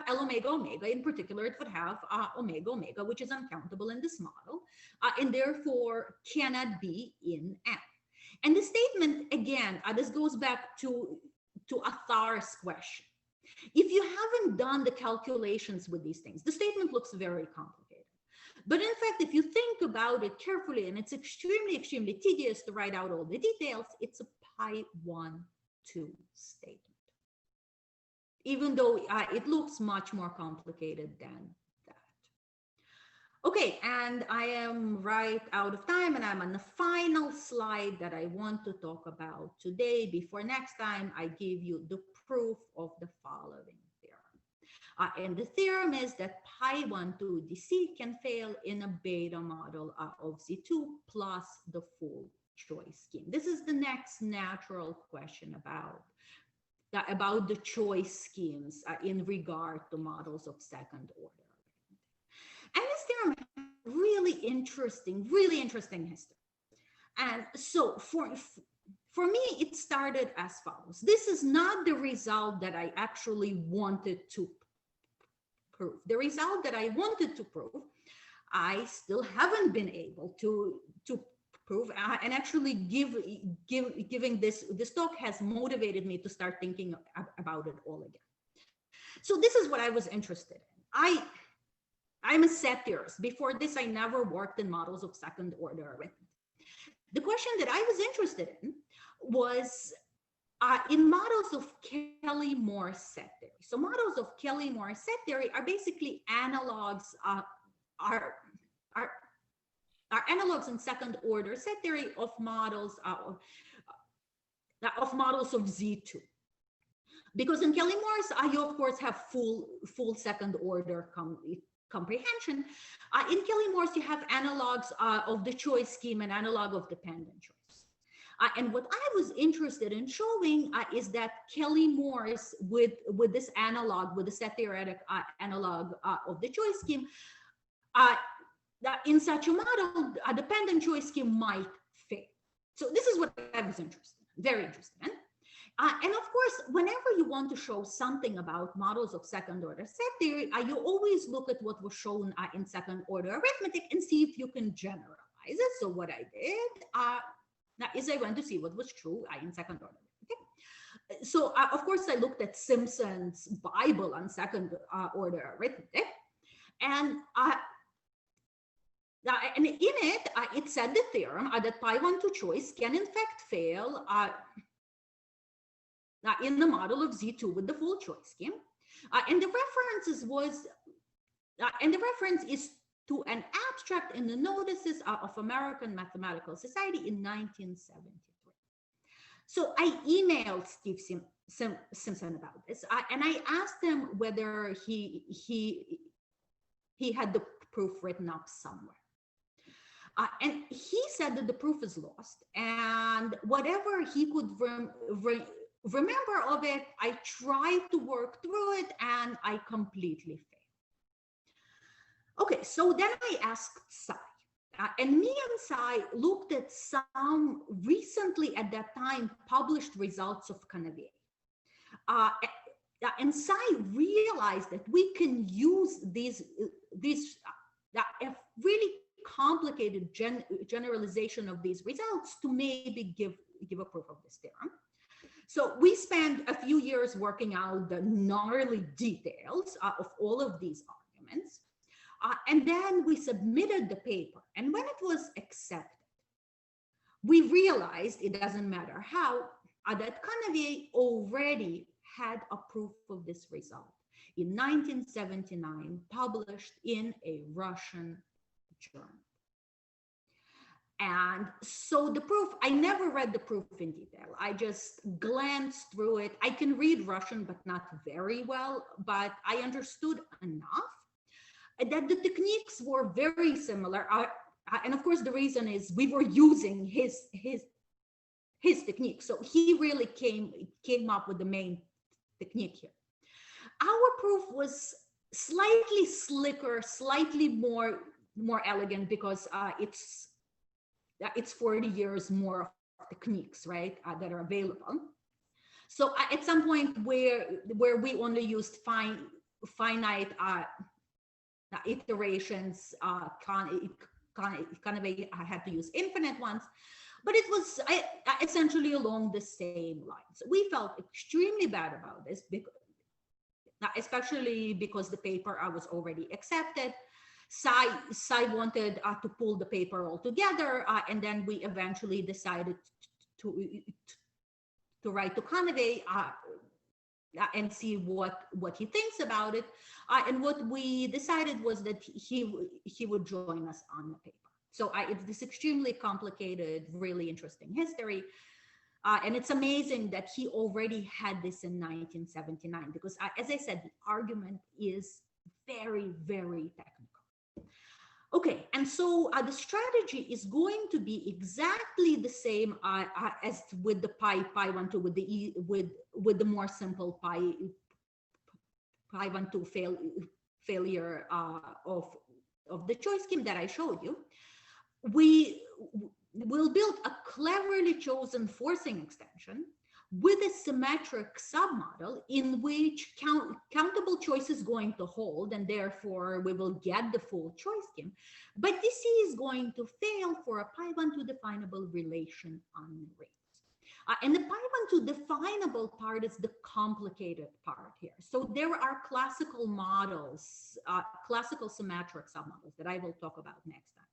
L omega omega. In particular, it would have omega omega, which is uncountable in this model, and therefore cannot be in M. And the statement, again, this goes back to Athar's question. If you haven't done the calculations with these things, the statement looks very complicated. But in fact, if you think about it carefully, and it's extremely, extremely tedious to write out all the details, it's a pi 1, 2 statement. Even though it looks much more complicated than that. Okay, and I am right out of time, and I'm on the final slide that I want to talk about today. Before next time, I give you the proof of the following theorem. And the theorem is that pi 1, 2 dc can fail in a beta model of Z2 plus the full choice scheme. This is the next natural question about the choice schemes in regard to models of second order. And this theorem has really interesting history. And so for me, it started as follows. This is not the result that I actually wanted to prove. The result that I wanted to prove, I still haven't been able to prove, and actually giving this talk has motivated me to start thinking about it all again. So this is what I was interested in. I'm a set theorist. Before this, I never worked in models of second order arithmetic. The question that I was interested in was in models of Kelly-Moore set theory. So models of Kelly-Moore set theory are basically analogs, are analogs in second order set theory of models of Z2. Because in Kelly-Moore's, you of course have full second order comprehension. In Kelly-Moore's, you have analogs of the choice scheme and analog of dependent choice. And what I was interested in showing is that Kelly-Moore's with this analog, with the set theoretic analog of the choice scheme, that in such a model, a dependent choice scheme might fail. So this is what I was very interested in. And of course, whenever you want to show something about models of second order set theory, you always look at what was shown in second order arithmetic and see if you can generalize it. So what I did is I went to see what was true in second order arithmetic. So of course, I looked at Simpson's Bible on second order arithmetic, and in it, it said the theorem that pi 1, 2 choice can in fact fail in the model of Z2 with the full choice scheme. And the reference is to an abstract in the notices of American Mathematical Society in 1973. So I emailed Steve Simpson about this, and I asked him whether he had the proof written up somewhere. And he said that the proof is lost, and whatever he could remember of it, I tried to work through it, and I completely failed. Okay, so then I asked Sai, and me and Sai looked at some recently at that time published results of Canavier. And Sai realized that we can use these really complicated generalization of these results to maybe give a proof of this theorem. So we spent a few years working out the gnarly details of all of these arguments. And then we submitted the paper. And when it was accepted, we realized, it doesn't matter how, that Canavier already had a proof of this result in 1979, published in a Russian journal. And so the proof, I never read the proof in detail. I just glanced through it. I can read Russian, but not very well, but I understood enough that the techniques were very similar. And of course, the reason is we were using his technique. So he really came up with the main technique here. Our proof was slightly slicker, slightly more elegant, because it's 40 years more of techniques, right, that are available. So at some point where we only used finite iterations, kind of I had to use infinite ones, but it was essentially along the same lines. We felt extremely bad about this, especially because the paper was already accepted. Sai wanted to pull the paper all together, and then we eventually decided to write to Kanave and see what he thinks about it. And what we decided was that he would join us on the paper. So it's this extremely complicated, really interesting history. And it's amazing that he already had this in 1979, because as I said, the argument is very, very technical. Okay, and so the strategy is going to be exactly the same as with the pi12, with the more simple pi12 failure of the choice scheme that I showed you. We will build a cleverly chosen forcing extension with a symmetric submodel in which countable choice is going to hold, and therefore we will get the full choice scheme. But DC is going to fail for a pi12 definable relation on rates. And the pi12 definable part is the complicated part here. So there are classical models, classical symmetric submodels that I will talk about next time,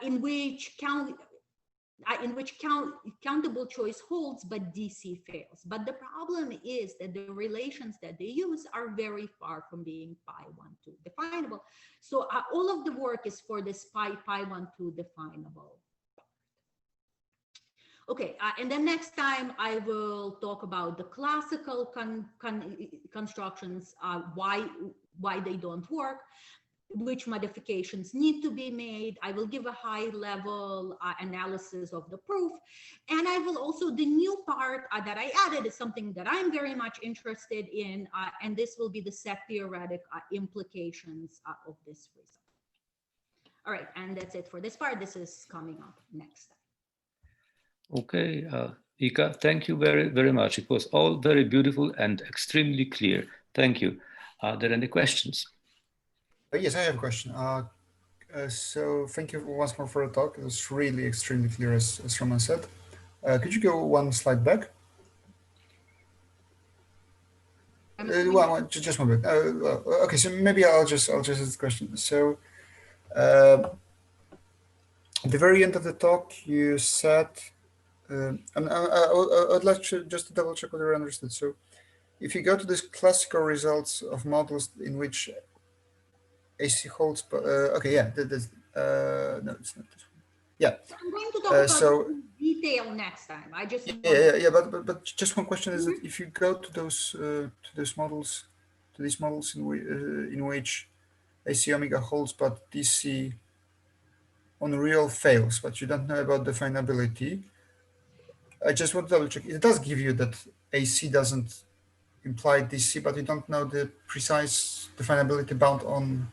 in which countable choice holds, but DC fails. But the problem is that the relations that they use are very far from being pi12 definable. So all of the work is for this pi12 definable part. Okay, and then next time I will talk about the classical constructions, why they don't work, which modifications need to be made. I will give a high level analysis of the proof. And I will also, the new part that I added is something that I'm very much interested in, and this will be the set theoretic implications of this result. All right, and that's it for this part. This is coming up next time. Okay, Ika, thank you very, very much. It was all very beautiful and extremely clear. Thank you. Are there any questions? Yes, I have a question. So thank you once more for the talk. It was really extremely clear, as Roman said. Could you go one slide back? Just one bit. Okay, so maybe I'll just ask the question. So, at the very end of the talk, you said, I'd like to just double check whether I understood. So, if you go to these classical results of models in which AC holds, okay, yeah, no, it's not this one. Yeah. I'm going to talk about detail next time. I just but just one question is that if you go to those models, to these models in which AC omega holds but DC on real fails, but you don't know about definability, I just want to double check. It does give you that AC doesn't imply DC, but you don't know the precise definability bound on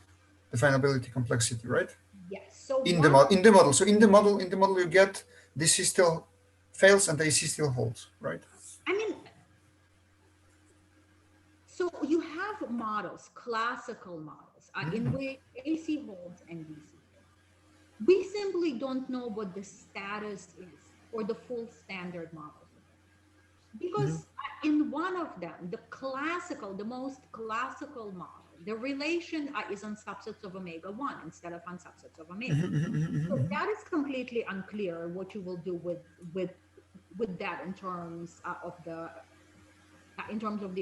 definability complexity, right? Yes. So in the model. So in the model you get DC still fails and AC still holds, right? I mean, so you have models, classical models, in which AC holds and DC fails. We simply don't know what the status is for the full standard models. Because in one of them, the most classical model, the relation is on subsets of omega 1 instead of on subsets of omega. So that is completely unclear what you will do with that in terms of the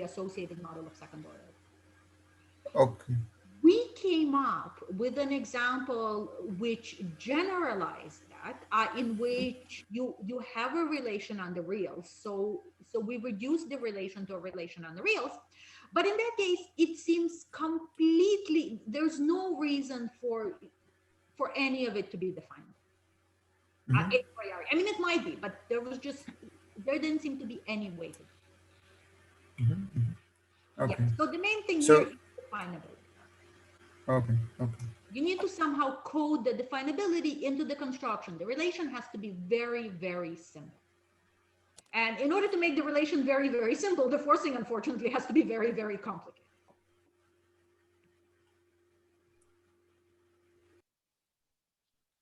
associated model of second order. Okay. we came up with an example which generalized that, in which you have a relation on the reals. So we reduce the relation to a relation on the reals. But in that case, it seems completely, there's no reason for any of it to be defined. A priori. I mean, it might be, but there didn't seem to be any way to. Okay. Yeah. So the main thing So- here is definability. Okay. You need to somehow code the definability into the construction. The relation has to be very, very simple. And in order to make the relation very, very simple, the forcing, unfortunately, has to be very, very complicated.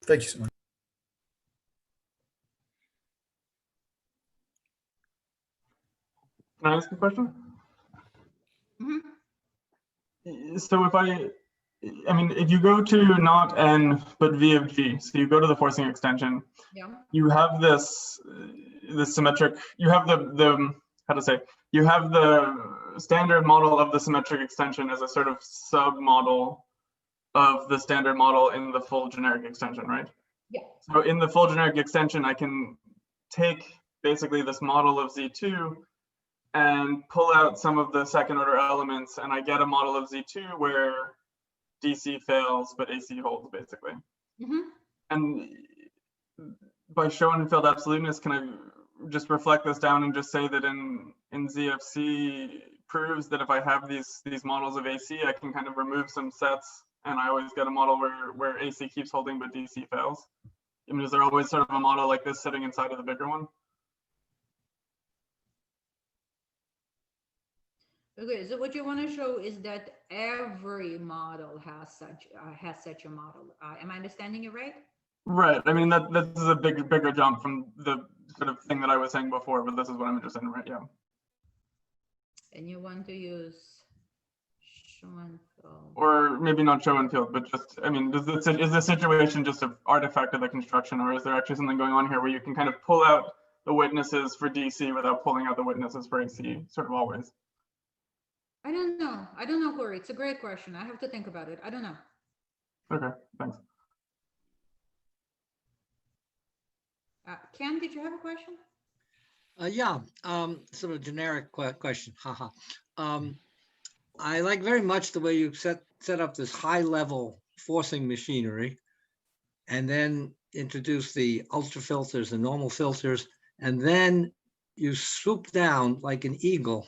Thank you so much. Can I ask a question? So if I mean, if you go to not n, but v of g, so you go to the forcing extension, Yeah. you have this symmetric, you have the how to say, you have the standard model of the symmetric extension as a sort of sub-model of the standard model in the full generic extension, right? Yeah. So in the full generic extension, I can take basically this model of Z2 and pull out some of the second order elements, and I get a model of Z2 where DC fails, but AC holds, basically. And by Schoenfeld absoluteness, can I just reflect this down and just say that in ZFC proves that if I have these models of AC, I can kind of remove some sets, and I always get a model where AC keeps holding, but DC fails? I mean, is there always sort of a model like this sitting inside of the bigger one? Okay, so what you want to show is that every model has such a model. Am I understanding you right? Right. I mean, this is a bigger jump from the sort of thing that I was saying before, but this is what I'm interested in, right? Yeah. And you want to use Schoenfeld. Or maybe not Schoenfeld, but just, I mean, is the situation just an artifact of the construction, or is there actually something going on here where you can kind of pull out the witnesses for DC without pulling out the witnesses for AC, sort of always? I don't know, Corey. It's a great question. I have to think about it. I don't know. Okay, thanks. Ken, did you have a question? Yeah, sort of generic question. Haha. I like very much the way you set up this high level forcing machinery, and then introduce the ultra filters and normal filters, and then you swoop down like an eagle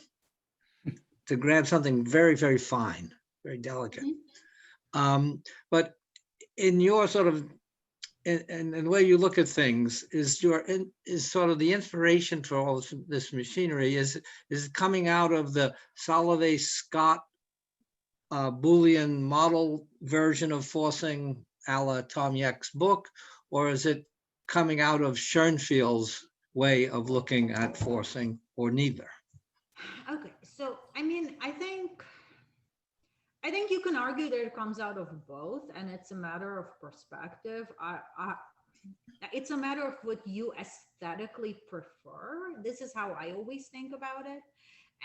to grab something very, very fine, very delicate. But in your sort of, and the way you look at things is sort of the inspiration for all this machinery is coming out of the Solovay-Scott Boolean model version of forcing a la Tom Yeck's book, or is it coming out of Schoenfeld's way of looking at forcing, or neither? Okay, so I mean, I think you can argue that it comes out of both, and it's a matter of perspective. It's a matter of what you aesthetically prefer. This is how I always think about it.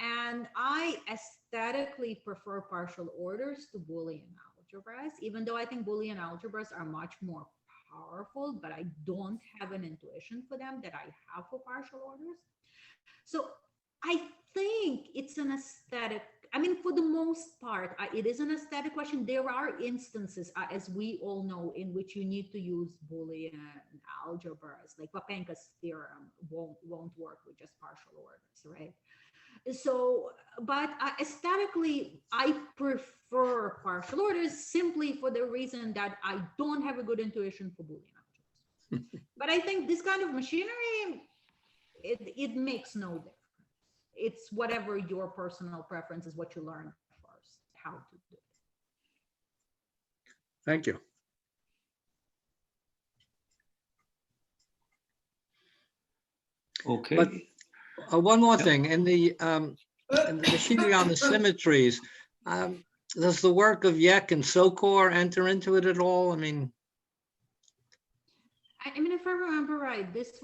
And I aesthetically prefer partial orders to Boolean algebras, even though I think Boolean algebras are much more powerful, but I don't have an intuition for them that I have for partial orders. So I think it's an aesthetic. I mean, for the most part, it is an aesthetic question. There are instances, as we all know, in which you need to use Boolean algebras, like Papenka's theorem won't work with just partial orders, right? So, but aesthetically, I prefer partial orders simply for the reason that I don't have a good intuition for Boolean algebras. But I think this kind of machinery, it makes no difference. It's whatever your personal preference is, what you learn first, how to do it. Thank you. Okay. But one more thing, in the machinery on the symmetries, does the work of Yeck and Sokor enter into it at all? I mean, if I remember right, this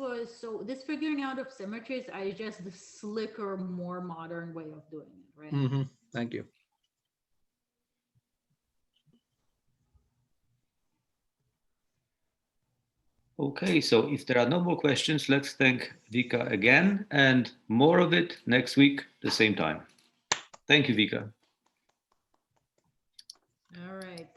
figuring out of symmetries is just the slicker, more modern way of doing it, right? thank you. Okay, so if there are no more questions, let's thank Vika again, and more of it next week, the same time. Thank you, Vika. All right.